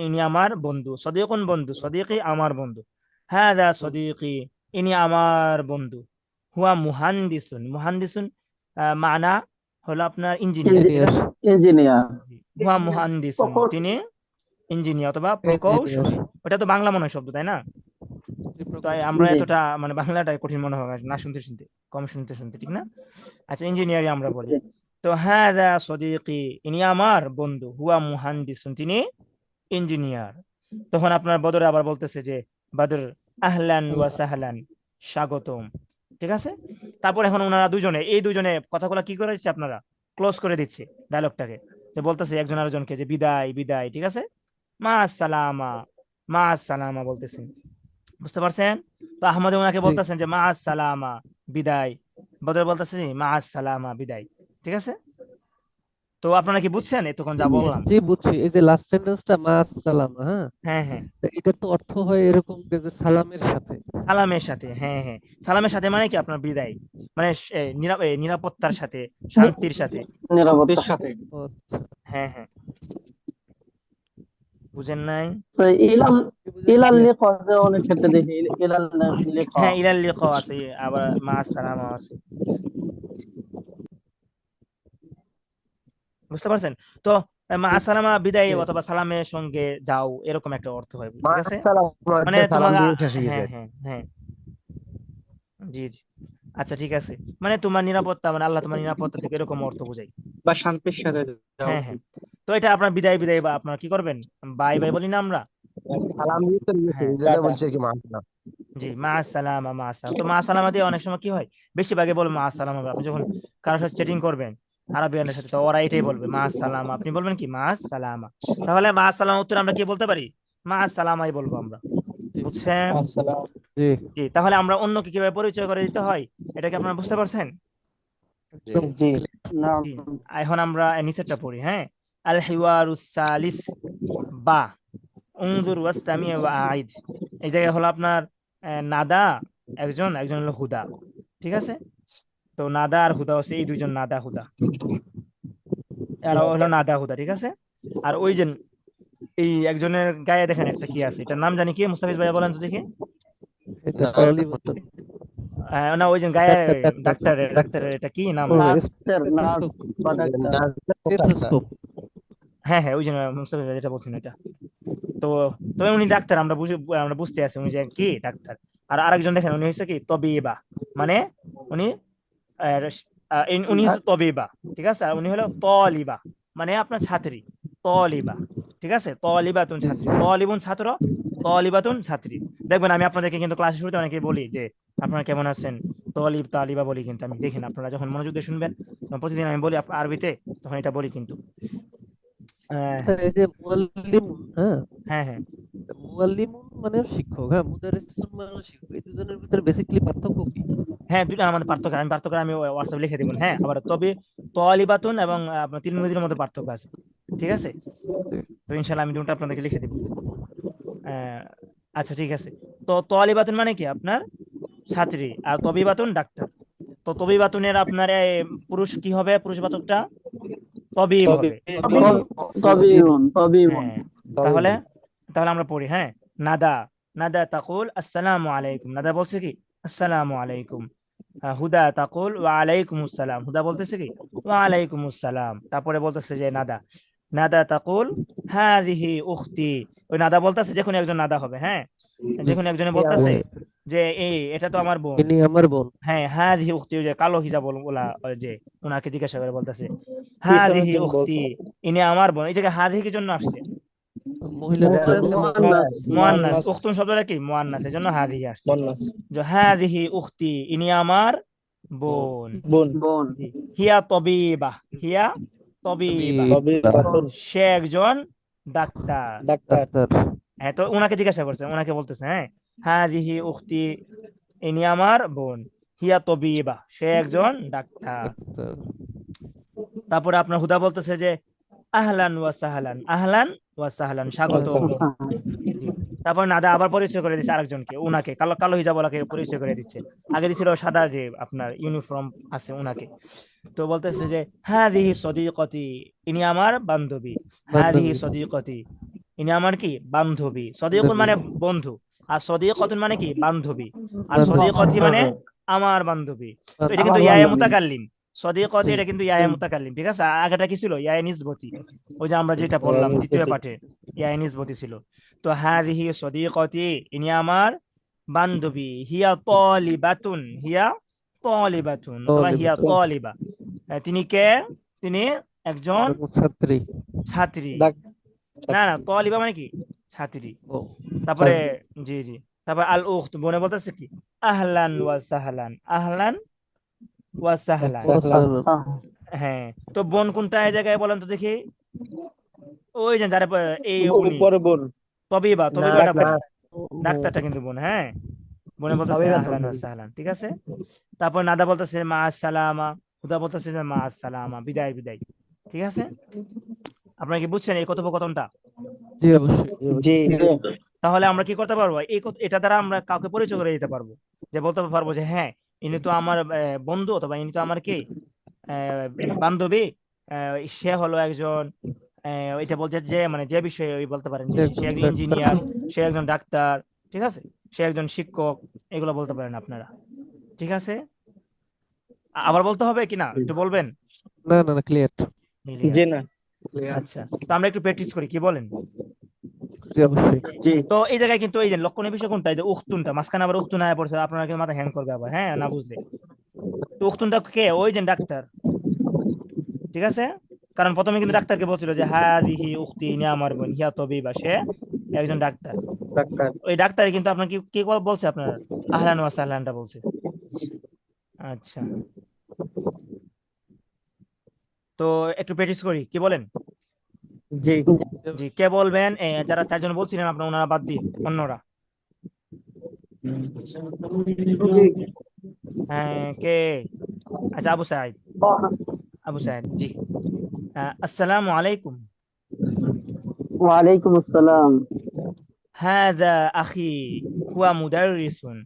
ইনি আমার বন্ধু। সদিকুন বন্ধু, সদিকি আমার বন্ধু। হ্যাঁ দা সদিকি, ইনি আমার বন্ধু। হুয়া মুহান্দিসুন, মুহান্দিসুন মানা হলো আপনার ইঞ্জিনিয়ার, ঠিক ইঞ্জিনিয়ার, আছে? ইঞ্জিনিয়ার। হুয়া মুহান্দিসুন, তিনি ইঞ্জিনিয়ার অথবা ইঞ্জিনিয়ার। প্রকৌশলী। ওটা তো বাংলা মনে হয় শব্দ, তাই না? তাই আমরা জি। এতটা মানে বাংলাটাই কঠিন মনে হয় না শুনতে শুনতে, কম শুনতে শুনতে, ঠিক না? আচ্ছা, ইঞ্জিনিয়ারই আমরা বলি। তো হ্যাঁ দা সদিকি, ইনি আমার বন্ধু। হুয়া মুহান্দিসুন, তিনি ইঞ্জিনিয়ার। তখন আপনার বদর আবার বলতেছে যে বদর আহলান ওয়া সাহলান, স্বাগতম। ঠিক আছে। তারপর এখন ওনারা দুজনে, এই দুজনে কথাগুলো কি করে দিচ্ছে, আপনারা ক্লোজ করে দিচ্ছে ডায়লগটাকে, যে বলতেছে একজন আরেকজনকে যে বিদায় বিদায়, ঠিক আছে, মা সালামা, মা সালামা বলতেছেন, বুঝতে পারছেন? তো আহমদ ওনাকে জি বলতেছেন যে মা সালামা, বিদায়। বদর বলতেছে মা সালামা, বিদায়। ঠিক আছে। তো আপনারা কি বুঝছেন এতক্ষণ যা বললাম? জি বুঝছি। এই যে লাস্ট সেন্টেন্সটা মা সালাম, হ্যাঁ, হ্যাঁ হ্যাঁ, তা এটার তো অর্থ হয় এরকম যে সালামের সাথে। সালামের সাথে, হ্যাঁ হ্যাঁ, সালামের সাথে মানে কি আপনার বিদায়, মানে নিরাপত্তার সাথে, শান্তির সাথে। নিরাপত্তার সাথে। ও আচ্ছা, হ্যাঁ হ্যাঁ, বুঝেন নাই? তো ইলাল, কি বুঝেছি ইলাল যে লিখা যে অনেক ক্ষেত্রে দেখি ইলাল লিখা। হ্যাঁ, ইলাল লিকা আছে, আবার মা সালামা আছে, বুঝতে পারছেন? তো মা সালামা, বিদায় অথবা সালামের সঙ্গে যাও, এরকম একটা অর্থ হয়, ঠিক আছে? মানে তোমার, হ্যাঁ হ্যাঁ হ্যাঁ, জি জি, আচ্ছা ঠিক আছে। মানে তোমার নিরাপত্তা, মানে আল্লাহ তোমার নিরাপত্তা থেকে, এরকম অর্থ বোঝায়। বা শান্তির সাথে যাও। হ্যাঁ হ্যাঁ। তো এটা আপনার বিদায় বিদায়, বা আপনার কি করবেন, বাই বাই বলি না আমরা? সালাম দিতে হ্যাঁ, বলছে কি মা। জি, মা আসসালামা, মা আসসালাম। তো মা আসসালামা দিয়ে অনেক সময় কি হয়, বেশিরভাগে বলবেন মা আসসালামা। আপনি যখন কারোর সাথে চ্যাটিং করবেন আরবিয়ানের সাথে, তো ওরা এটাই বলবে মা আসসালামা, আপনি বলবেন কি মা আসসালামা। তাহলে মা আসসালামা উত্তর আমরা কি বলতে পারি? মা আসসালামাই বলবো আমরা, বুঝছেন? আসসালাম। জি জি, তাহলে আমরা অন্যকে কিভাবে পরিচয় করে দিতে হয়, এটা কি আপনারা বুঝতে পারছেন? একদম জি। না, জি। এখন আমরা নিচেরটা পড়ি, হ্যাঁ। আল হিওয়ারুস সালিস, বা উনজুর ওয়াস্তামি ওয়া আইদ। এই জায়গায় হলো আপনার নাদা একজন, একজন হলো হুদা, ঠিক আছে? তো নাদা আর হুদা হচ্ছে এই দুইজন, নাদা হুদা, এরা হলো নাদা হুদা, ঠিক আছে? আর ওই যে এই একজনের গায়ে দেখেন একটা কি আছে, এটার নাম জানি কি, মুস্তাফিজ ভাইয়া বলেন তো দেখি। এটা তলি বটন। না, ওই যে গায়ে, ডাক্তার ডাক্তার ডাক্তারের, ডাক্তারের এটা কি নাম? ও ডাক্তার, নার্স স্টেথোস্কোপ, বা ডাক্তার। স্টেথোস্কোপ। হ্যাঁ হ্যাঁ, ওই যে মুস্তাফিজ ভাই যেটা বলছেন এটা। তো তবে উনি ডাক্তার, আমরা বুঝতে আছি উনি যে কি ডাক্তার। আর আরেকজন দেখেন, উনি হচ্ছে কি তবিবা, মানে উনি আহ, উনি হচ্ছে তবিবা, ঠিক আছে? আর উনি হলো তলিবা, মানে আপনার ছাত্রী, তলিবা, ঠিক আছে? তলিবাতুন ছাত্রী, তলিবুন ছাত্র, তলিবাতুন ছাত্রী। দেখবেন আমি আপনাদেরকে কিন্তু ক্লাসের শুরুতে অনেকেই বলি যে আপনারা কেমন আছেন, তলিব তালিবা বলি, কিন্তু আমি দেখেন আপনারা যখন মনোযোগ দিয়ে শুনবেন, তখন প্রতিদিন আমি বলি আরবিতে, তখন এটা বলি কিন্তু। আচ্ছা, এই যে মুআল্লিমুন, হ্যাঁ, হ্যাঁ হ্যাঁ, মুআল্লিমুন মানে শিক্ষক, হ্যাঁ, মুদারিসুন মানে শিক্ষক, এই দুজনের ভিতরে বেসিক্যালি পার্থক্য কি? হ্যাঁ, দুটো আমাদের পার্থক্য, আমি হোয়াটসঅ্যাপে লিখে দেবো, হ্যাঁ। আবার তবে তলিবাতুন এবং আপনার তিরমিজির মধ্যে পার্থক্য আছে, ঠিক আছে? তো ইনশাল্লাহ আমি দুটো আপনাদেরকে লিখে দেবো। আহ, আচ্ছা ঠিক আছে। তো তলিবাতুন মানে কি আপনার ছাত্রী, আর তবিবাতুন ডাক্তার। তো তবিবাতুনের আপনার পুরুষ কি হবে? পুরুষবাচকটা তবিব হবে। তবিব। তবিবুন হ্যাঁ, তাহলে তাহলে আমরা পড়ি। হ্যাঁ, নাদা, নাদা তাকুল আসসালামু আলাইকুম, নাদা বলছে কি আসসালামু আলাইকুম। হুদা তাকুল ওয়া আলাইকুম আসসালাম, হুদা বলতেছে কি ওয়া আলাইকুম আসসালাম। তারপরে বলতেছে যে নাদা, নাদা তাকুল হাযিহি উখতি, ওই নাদা বলতেছে যখন একজন নাদা হবে, হ্যাঁ, যখন একজনে বলতেছে যে এই এটা তো আমার বোন, ইনি আমার বোন। হ্যাঁ, হাযিহি উখতি, ওই যে কালো হিজাব ওলা ওই যে ওনাকে জিজ্ঞাসা করে বলতেছে কিসের হাযিহি জন্য উখতি, বলছো? ইনি আমার বোন। এই জায়গায় হাযিহি কি জন্য আসছে? মহিলাদের জন্য মুয়ান্নাস, উখতুন শব্দটা কি মুয়ান্নাস, এজন্য হাযিহি আসছে। বন্যাস যে হাযিহি উখতি, ইনি আমার বোন। বোন। বোন জি। হিয়া তবিবা, হিয়া তবিবা, তবিবাতুন সে একজন ডাক্তার। Doctor doctor. হ্যাঁ, তো ওনাকে জিজ্ঞাসা করছে, ওনাকে বলতেছে হ্যাঁ হাযিহি উখতি, ইনি আমার বোন, হিয়া তবিবা, সে একজন ডাক্তার। ডাক্তার। তারপরে আপনার হুদা বলতেছে যে আহলান ওয়া সাহলান, আহলান ওয়া সাহলান, স্বাগত। জি। তারপর নাদা আবার পরিচয় করে দিচ্ছে আরেকজনকে, উনাকে কালো কালো হিজাবওয়ালাকে পরিচয় করে দিচ্ছে। আগে দিছিল সাদা যে আপনার ইউনিফর্ম আছে উনাকে। তো বলতেছে যে হাদিহি সদিকতি, ইনি আমার বান্ধবী। হাদিহি বান্ধবী। সদিকতি, ইনি আমার কি বান্ধবী। সদিকুন মানে বন্ধু, আর সদিকতুন মানে কি বান্ধবী, আর বান্ধবী। সদিকতি মানে আমার বান্ধবী। তো এটা কিন্তু আমার ইয়ায়ে বান্ধবী। মুতাকাল্লিম, সদিকতি জি। এটা কিন্তু ইয়ায়ে মুতাকাল্লিম, ঠিক আছে। আগেটা কি ছিল? ইয়ায়ে নিসবতি, ওই যে আমরা যেটা বললাম দ্বিতীয় পাঠে, ইয়ায়ে নিসবতি ছিল। তো হাদিহি সদিকতি, ইনি আমার বান্ধবী। হিয়া তালিবাতুন, হিয়া তালিবাতুন অথবা হিয়া তলিবাতুন। তালিবা, তিনি কে? তিনি একজন ছাত্রী। ছাত্রী। ডাক- না না, তালিবা মানে কি ছাত্রী। ও তারপরে জি জি, তারপর আল উখত, বোনে বলতেছে কি আহলান ওয়া সাহলান, আহলান ওয়া সাহলান। সাহলান। হ্যাঁ, তো বোন কোনটা এই জায়গায় বলেন তো দেখি? ওই যে যারা এই উনি উপরে বোন তবিবা, তবিবাটা বোন, ও, ডাক্তারটা কিন্তু বোন। হ্যাঁ, বোনে বলতেছে তবিবাতুন। আহলান ওয়া সাহলান, ঠিক আছে। তারপর নাদা বলতেছে মা আসসালামা, হুদা বলতেছে যে মা আসসালামা, বিদায় বিদায়, ঠিক আছে। আপনারা কি বুঝছেন এই কথোপকথনটা? জি অবশ্যই। জি তাহলে আমরা কি করতে পারবো? এটা দ্বারা আমরা কাউকে পরিচয় করে দিতে পারবো, যে বলতে পারবো যে হ্যাঁ ইনি তো আমার বন্ধু, অথবা ইনি তো আমার কি আহ, বান্ধবী। সে হলো একজন এটা বলতে যে মানে যে বিষয়ে ওই বলতে পারেন যে সে একজন একজন ডাক্তার। ইঞ্জিনিয়ার, সে একজন ডাক্তার, ঠিক আছে, সে একজন শিক্ষক, এগুলো বলতে পারেন আপনারা, ঠিক আছে। আবার বলতে হবে কিনা একটু বলবেন? না না না, ক্লিয়ার। জি না আচ্ছা, তো আমরা একটু প্র্যাকটিস করি, কি বলেন? জি অবশ্যই। জি তো এই জায়গায় কিন্তু এই যে লক্ষণীয় বিষয় কোনটা, এই যে উখতুনটা মাঝখানে আবার উখতুন আয়া পড়ছে, আপনারা কিন্তু মাথা হ্যাং করবে আবার, হ্যাঁ, না বুঝলে। তো উখতুনটা কে? ওই যে ডাক্তার, ঠিক আছে। কারণ প্রথমে কিন্তু ডাক্তারকে বলছিল যে হাদিহি উখতি, ইনি আমার বোন, হিয়া তবিবা, সে একজন ডাক্তার। ডাক্তার ওই ডাক্তার কিন্তু আপনার কি কি বলছে? আপনার আহলান ওয়া সাহলানটা বলছে। আচ্ছা, তো একটু প্র্যাকটিস করি, কি বলেন? জি জি, কে বলবেন? যারা চারজন বলছিলেন আপনার, ওনারা বাদ দিয়ে অন্যরা। হ্যাঁ, কে? আচ্ছা, আবু সাইদ, আবু সাইদ, জি। আসসালামু আলাইকুম। ওয়ালাইকুম আসসালাম। হাদা আখি হুয়া মুদাররিসুন।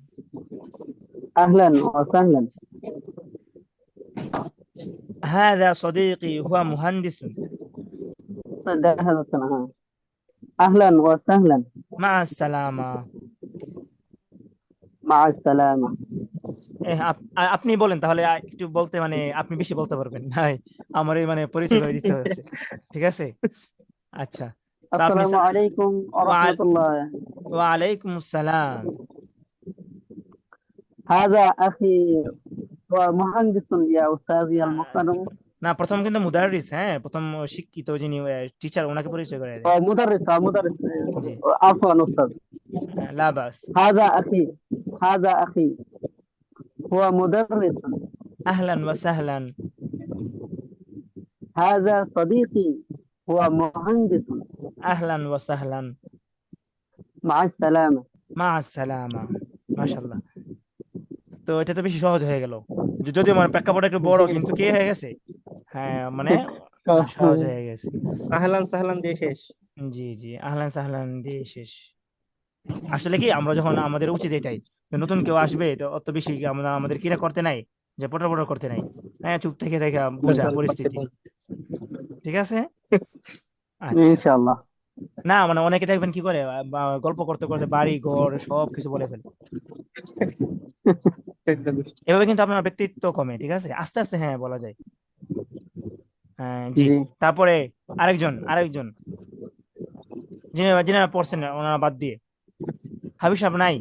আহলান ওয়া সাহলান। হাদা সদীকি হুয়া মুহান্দিসুন। দেখা যাচ্ছে না, হ্যাঁ। আহলান ওয়া সাহলান। মা আসসালামা। মা আসসালামা। আপনি বলেন তাহলে, একটু বলতে মানে আপনি বেশি বলতে পারবেন, নাই আমার এই মানে পরিচয় করে দিতে হচ্ছে, ঠিক আছে। আচ্ছা, তো আপনি আসসালামু আলাইকুম ওয়া রাহমাতুল্লাহ। ওয়ালাইকুম আসসালাম। হাযা আখি ওয়া মুহান্দিসুন ইয়া উস্তাজি আল মুহতারাম। না, প্রথম কিন্তু মুদাররিস, হ্যাঁ, প্রথম শিক্ষিত যিনি টিচার, ওনাকে পরিচয় করে দেন। ওয়া মুদাররিস। জি, আফওয়ান উস্তাদ। লা বাস। হাযা আখি হুয়া মুদাররিসুন। আহলান ওয়া সাহলান। হাযা সাদীকি হুয়া মুহান্দিসুন। আহলান ওয়া সাহলান। মা আসসালামা। মা আসসালামা। মাশাআল্লাহ। তো এটা তো বেশি সহজ হয়ে গেল, যদিও মানে প্রেক্ষাপট একটু বড়, কিন্তু কি হয়ে গেছে, হ্যাঁ মানে সহজ হয়ে গেছে। আহলান সাহলান দিয়ে শেষ জি জি, আহলান সাহলান দিয়ে শেষ। আসলে কি আমরা যখন আমাদের উচিত এটাই যে নতুন কেউ আসবে তো অত বেশি আমরা আমাদের কিরা করতে নাই, যে পটর পটর করতে নাই, হ্যাঁ চুপ থেকে থেকে বোঝা পরিস্থিতি, ঠিক আছে। আচ্ছা, ইনশাআল্লাহ। না মানে অনেকে দেখবেন কি করে গল্প করতে করতে বাড়ি ঘর সব কিছু বলে ফেলে, এভাবে কিন্তু আপনার ব্যক্তিত্ব কমে, ঠিক আছে, আস্তে আস্তে হ্যাঁ বলা যায়। হ্যাঁ জি। জি। তারপরে আরেকজন আরেকজন যিনি যিনারা পড়ছেন না, ওনারা বাদ দিয়ে হাবিব সাহেব নাই?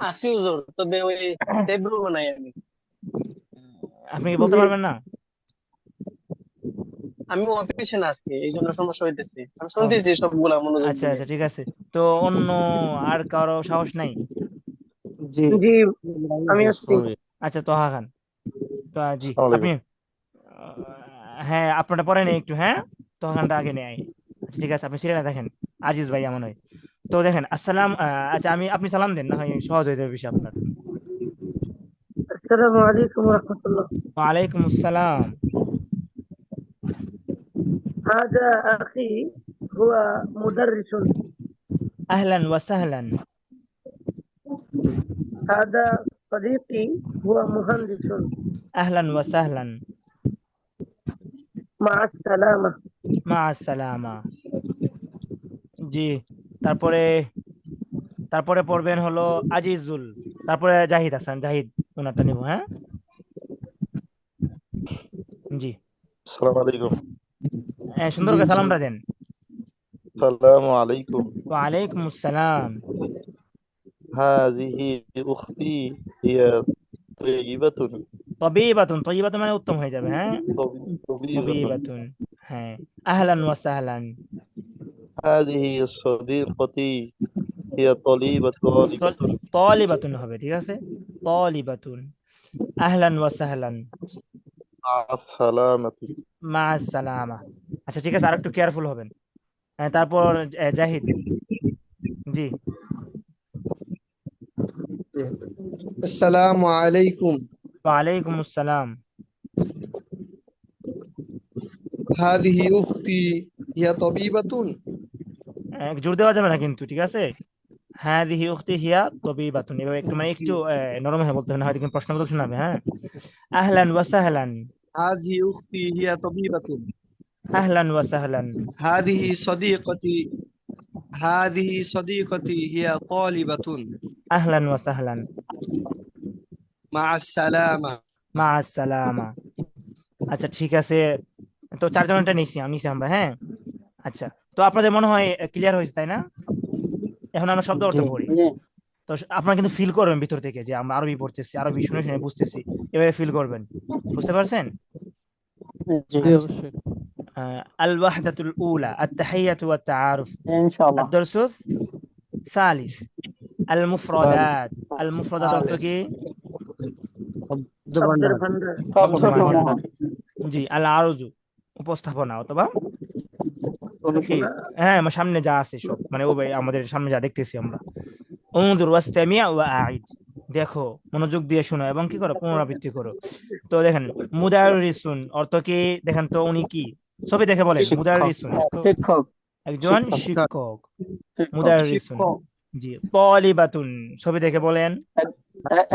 আসি হুজুর, তবে ওই সেভ রুমে নাই আমি। আপনি কি বলতে জি। পারবেন না? আমি অফিসে না আজকে, এই জন্য সমস্যা হইতেছে। আমি ও, শুনতেছি সবগুলা মনোযোগ আচ্ছা দিয়ে। আচ্ছা ঠিক আছে। তো অন্য আর কারো সাহস নাই? জি জি, আমি আসছি। আচ্ছা তোহা খান, তো জি আসসালামু আপনি আলাইকুম। হ্যাঁ আপনারটা পরে নেই একটু, হ্যাঁ তোহা খানটা আগে নেই। আচ্ছা ঠিক আছে, আপনি সিরিয়ালে দেখেন, আজিজ ভাই এমন হয়। তো দেখেন আসসালাম, আচ্ছা আপনি সালাম দেন, না হয় সহজ হয়ে যাবে বিষয় আপনার। আসসালামু আলাইকুম ওয়া রাহমাতুল্লাহ। ওয়ালাইকুম আসসালাম। هذا أخي هو مدرس. আহলান ওয়া সাহলান। هذا صديقي هو مهندس. আহলান ওয়া সাহলান। مع السلامة. মা আসসালামা। জি, তারপরে তারপরে পড়বেন হলো আজিজুল, তারপরে জাহিদ হাসান, জাহিদ ওনারটা নিব, হ্যাঁ জি। আসসালামু আলাইকুম। সুন্দর করে সালামটা দেন। আসসালামু আলাইকুম। ওয়ালাইকুম আসসালাম। হাযিহি উখতি হিয়া তাইয়িবাতুন। তবিবাতুন, তয়িবাতুন মানে উত্তম হয়ে যাবে, হ্যাঁ তাইয়িবাতুন। তবিবাতুন, হ্যাঁ। আহলান ওয়া সাহলান। হাযিহি সাদীকাতি হিয়া তালিবাতুন। তলিবাতুন হবে, ঠিক আছে, তলিবাতুন। আহলান ওয়া সাহলান। আসসালামাতি। মা আসসালামা। আচ্ছা ঠিক আছে, আরেকটু কেয়ারফুল হবেন। তারপর জাহিদ, জি। السلام عليكم. ওয়ালাইকুম আসসালাম। هذه أختي هي طبيبة. জোর দেওয়া যাবে না কিন্তু, ঠিক আছে। হ্যাঁ দিহি উখতি হিয়া তবিবাতুন, এভাবে একটু মানে একটু নরম হয়ে বলতে হবে, না হয়তো কিন্তু প্রশ্নবোধক শোনাবে, হ্যাঁ। আহলান ওয়া সাহলান। هذه أختي هي طبيبة. আহলান ওয়া সাহলান। هذه صديقتي هذه صديقتي هي طالبة. আহলান ওয়া সাহলান। مع السلامة. মা আসসালামা। আচ্ছা ঠিক আছে, তো চারজনটা নিছি আমরা, হ্যাঁ। আচ্ছা, তো আপনাদের মনে হয় ক্লিয়ার হয়েছে তাই না? এখন আমরা শব্দ অর্থ জি পড়ি। জি। তো আপনারা কিন্তু ফিল করবেন ভিতর থেকে যে আমরা আরবি পড়তেছি, আরবি শুনে শুনে বুঝতেছি, এভাবে ফিল করবেন, বুঝতে পারছেন? জি, জি আচ্ছা। অবশ্যই। আল ওয়াহদাতুল উলা আত-তাহিয়াতু ওয়াত তাআরুফ। ইনশাআল্লাহ। الدرس الثالث المفردات। المفردات অর্থ কি? শব্দের ভান্ডার। শব্দ ভান্ডার। শব্দসমূহ। জি, আল আরজু উপস্থাপনা অথবা কি, অনুশীলন। হ্যাঁ আমার সামনে যা আছে সব, মানে ও ভাই আমাদের সামনে যা দেখতেছি আমরা। উনজুর ওয়াসতামিআ ওয়া আইদ, দেখো মনোযোগ দিয়ে শোনো এবং কি করো, পুনরাবৃত্তি করো। তো দেখেন মুদাররিসুন অর্থ কি, দেখেন তো উনি কি, ছবি দেখে বলেন। শিক্ষক। মুদাররিসুন শিক্ষক। একজন শিক্ষক। শিক্ষক। শিক্ষক। মুদাররিসুন শিক্ষক। জি। তালিবাতুন ছবি দেখে বলেন।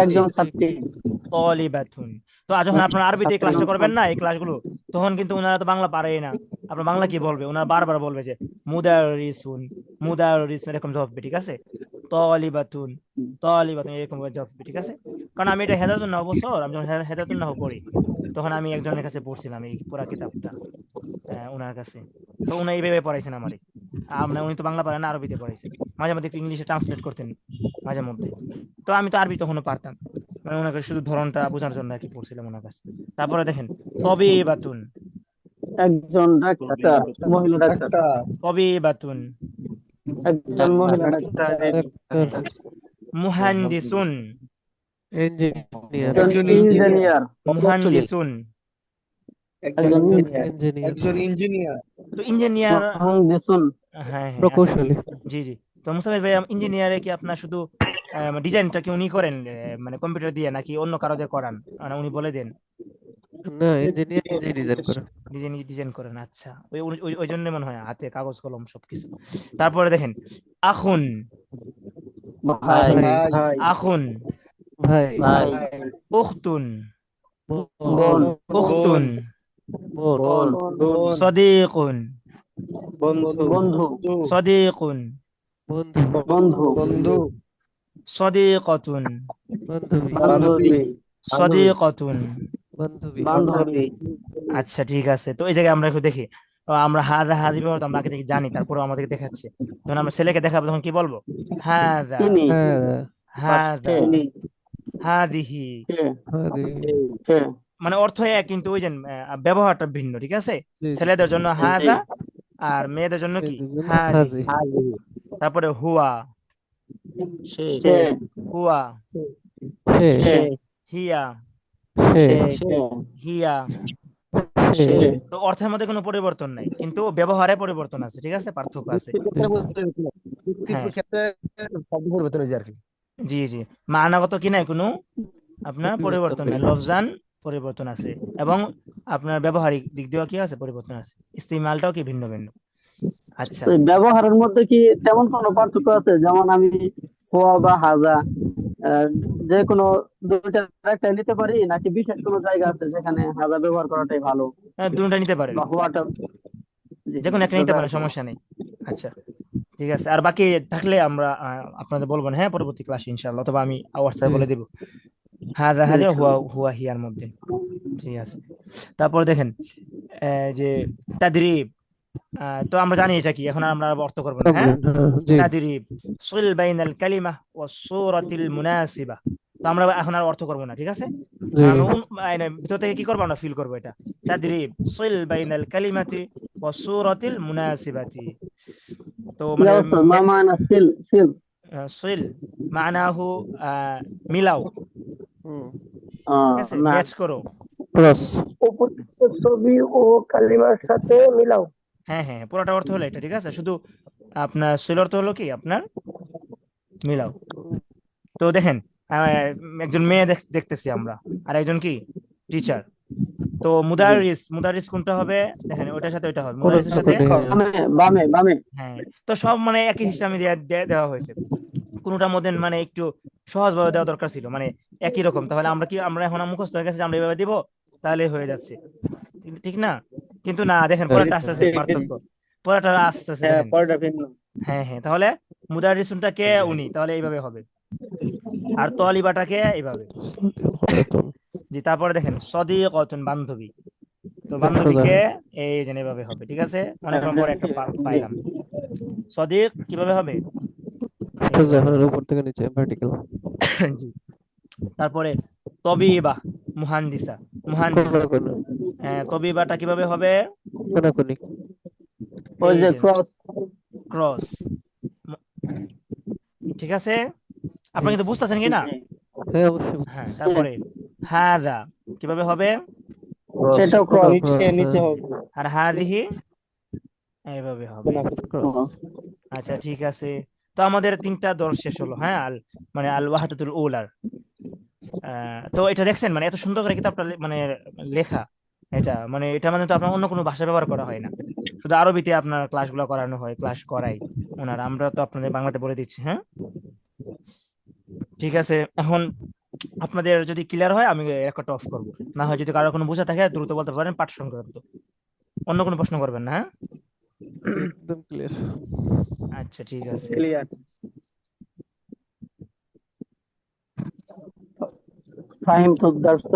একজন ছাত্রী। তালিবাতুন। তো আজ যখন আপনারা আরবিতে এই ক্লাসটা করবেন না, এই ক্লাসগুলো, তখন কিন্তু ওনারা তো বাংলা পারেই না, আপনার বাংলা কি বলবে, ওনারা বারবার বলবে যে মুদাররিসুন, মুদাররিসুন এরকম জবাব হবে, ঠিক আছে। তালিবাতুন, তালিবাতুন এরকম জবাব হবে, ঠিক আছে। কারণ আমি এটা হেদায়েতুন নাহব বছর, আমি যখন হেদায়েতুন নাহব পড়ি, তখন আমি একজনের কাছে পড়ছিলাম এই পুরা কিতাবটা, ওনার কাছে। তো উনি এইভাবে পড়াইছেন আমারে, মানে উনি তো বাংলা পারেন না, আরবিতে পড়াইছেন, মাঝে মধ্যে একটু ইংলিশে ট্রান্সলেট করতেন মাঝে মধ্যে। তো আমি তো আরবি তখনও পারতাম, মানে ওনাকে শুধু ধরনটা বোঝার জন্য আর কি পড়ছিলাম ওনার কাছে। তারপরে দেখেন তবিবাতুন, একজন ডাক্তার, মহিলা ডাক্তার। তবিবাতুন। একজন মহিলা ডাক্তার। ডাক্তার। মুহান্দিসুন, ইঞ্জিনিয়ার। একজন একজন ইঞ্জিনিয়ার। মুহান্দিসুন। একজন ইঞ্জিনিয়ার। ইঞ্জিনিয়ার। একজন ইঞ্জিনিয়ার। তো ইঞ্জিনিয়ার, মহান্দিসুন। হ্যাঁ হ্যাঁ আচ্ছা। প্রকৌশলী। জি জি। তো মুস্তাফিজ ভাই ইঞ্জিনিয়ারে কি আপনার শুধু ডিজাইনটা কি উনি করেন, মানে কম্পিউটার দিয়ে, নাকি অন্য কারো দিয়ে করান, মানে উনি বলে দেন? না, ইঞ্জিনিয়ার নিজেই ডিজাইন করে। নিজে নিজে ডিজাইন করেন, আচ্ছা। ওই ওই ওই- ওই জন্য মনে হয় হাতে কাগজ কলম সবকিছু। তারপরে দেখেন আখুন, ভাই ভাই, ভাই, আখুন, ভাই, ভাই উখতুন, বোন, বোন উখতুন, বোন, বোন বোন, সদীকুন, বন্ধু বন্ধু সদীকুন, বন্ধু, বন্ধু বন্ধু, সদীকতুন, বান্ধবী, বান্ধবী, বান্ধবী সদীকতুন। বান্ধবী, বান্ধবী আচ্ছা ঠিক আছে, তো এই জায়গায় আমরা একটু দেখি। আমরা হাদা হাদি ব্যবহার তো আমরা আগে থেকে জানি, তারপরে আমাদেরকে দেখাচ্ছে। যখন আমরা ছেলেকে দেখাবো তখন কি বলবো? হাদা, তিনি হ্যাঁ, হাদা, কে হাদিহি। কে হাদি, কে মানে অর্থ এক, কিন্তু ওই যে ব্যবহারটা ভিন্ন, ঠিক আছে? জি, জি, ছেলেদের জন্য জি হাদা, আর মেয়েদের জন্য কি মেয়েদের জন্য হাদিহি। হাজি, তারপরে হুয়া, কে হুয়া, সে, সে হিয়া, সে, সে হিয়া। সে, সে তো অর্থের মধ্যে কোনো পরিবর্তন নাই, কিন্তু ব্যবহারে পরিবর্তন আছে, ঠিক আছে, পার্থক্য আছে। হ্যাঁ, ক্ষেত্রে শব্দ পরিবর্তন হয়েছে আর কি। জি জি, মানাগত কি নাই কোনো আপনার পরিবর্তন পরিবর্তন নেই। নাই, লফজান পরিবর্তন আছে, এবং আপনার ব্যবহারিক দিক দিয়েও কি আছে, পরিবর্তন আছে, ইস্তেমালটাও কি ভিন্ন ভিন্ন। আচ্ছা, তো এই ব্যবহারের মধ্যে কি তেমন কোনো পার্থক্য আছে? যেমন আমি হওয়া বা হাজা আহ, যে কোনো দুইটার একটা নিতে পারি, নাকি বিশেষ কোনো জায়গা আছে যেখানে হাজা ব্যবহার করাটাই ভালো দুটা নিতে পারেন, বা হওয়াটা? জি, যে কোনো একটা নিতে পারেন, সমস্যা নেই। আচ্ছা ঠিক আছে, আর বাকি থাকলে আমরা আপনাদের বলবো না, হ্যাঁ, পরবর্তী ক্লাসে ইনশাআল্লাহ, অথবা আমি হোয়াটসঅ্যাপে বলে দিব। হাজা হাজা হুয়া হুয়া হিয়ার মধ্যে, ঠিক আছে। তারপর দেখেন যে তাদরিব, তো আমরা জানি এটা কি, এখন আর আমরা অর্থ করবো না, হ্যাঁ। জি, তাদরিব সিল বাইনাল কালিমা ওয়াস সূরাতিল মুনাসিবা। তো আমরা এখন আর অর্থ করবো না, ঠিক আছে। জি, আমরা ভিতর থেকে কি করবো, আমরা ফিল করবো এটা। তাদরিব সিল বাইনাল কালিমাতি ওয়াস সূরাতিল মুনাসিবাতি। তো ইয়া মানে ওস্তাদ, মা মানা সিল সিল সিল মানাহু মিলাও, হুম, ঠিক আছে, না, ম্যাচ করো। ক্রস, উপযুক্ত ছবি ও কালিমার সাথে মিলাও। হ্যাঁ হ্যাঁ, পুরোটা অর্থ হলো এটা, ঠিক আছে। শুধু আপনার সিল অর্থ হলো কি আপনার মিলাও। তো দেখেন একজন মেয়ে দেখতেছি আমরা, আর একজন কি টিচার। তো মুদারিস, মুদারিস কোনটা হবে? দেখেন ওইটার সাথে ওইটা হবে, মুদারিসের সাথে, বামে বামে বামে হ্যাঁ। তো সব মানে একই সিস্টেমে দেওয়া হয়েছে, কোনোটার মধ্যে মানে একটু সহজভাবে দেওয়া দরকার ছিল, মানে একই রকম। তাহলে আমরা কি, আমরা এখন মুখস্থ হয়ে গেছে যে আমরা এভাবে দিব, তাহলে হয়ে যাচ্ছে, ঠিক না? কিন্তু না, দেখেন পরেরটা আসতেছে পার্থক্য, পরেরটা আসতেছে, হ্যাঁ, দেখেন। পরেরটা ভিন্ন। হ্যাঁ হ্যাঁ, তাহলে মুদারিসুনটা কে? উনি, তাহলে এইভাবে হবে। আর তলিবাটাকে এইভাবে। জি, তারপরে দেখেন সদিকতুন, বান্ধবী। তো বান্ধবীকে এই যে এভাবে হবে, ঠিক আছে। অনেকক্ষণ পরে একটা পাইলাম। সদিক কিভাবে হবে? এইভাবে। উপর থেকে নিচে ভার্টিক্যাল। জি, তারপরে তবিবা, মুহান্দিসা, মুহান্দিস। তবিবাটা কিভাবে হবে? কোনাকুনি, ওই এই যে যে ক্রস। ক্রস, ঠিক আছে। আপনি কিন্তু বুঝতেছেন কি না? হ্যাঁ অবশ্যই। হ্যাঁ, তারপরে হাদা কিভাবে হবে? সেটাও ক্রস। নিচে নিচে হবে। আর হাদিহি এইভাবে হবে। ক্রস, আচ্ছা ঠিক আছে, তো আমাদের তিনটা দর্শ শেষ হলো, হ্যাঁ। মানে আল ওয়াহাদাতুল উলার। তো এটা দেখছেন, মানে এত সুন্দর করে কিতাবটা মানে লেখা, এটা মানে এটা মানে তো আপনার অন্য কোনো ভাষা ব্যবহার করা হয় না, শুধু আরবিতে আপনার ক্লাসগুলো করানো হয়, ক্লাস করাই ওনারা, আমরা তো আপনাদের বাংলাতে বলে দিচ্ছি, হ্যাঁ। ঠিক আছে, এখন আপনাদের যদি ক্লিয়ার হয় আমি রেকর্ড অফ করব, না হয় যদি কারো কোনো বোঝা থাকে দ্রুত বলতে পারেন, পাঠ সংক্রান্ত। অন্য কোনো প্রশ্ন করবেন না, হ্যাঁ। একদম ক্লিয়ার। আচ্ছা ঠিক আছে। ক্লিয়ার। فهمت الدرس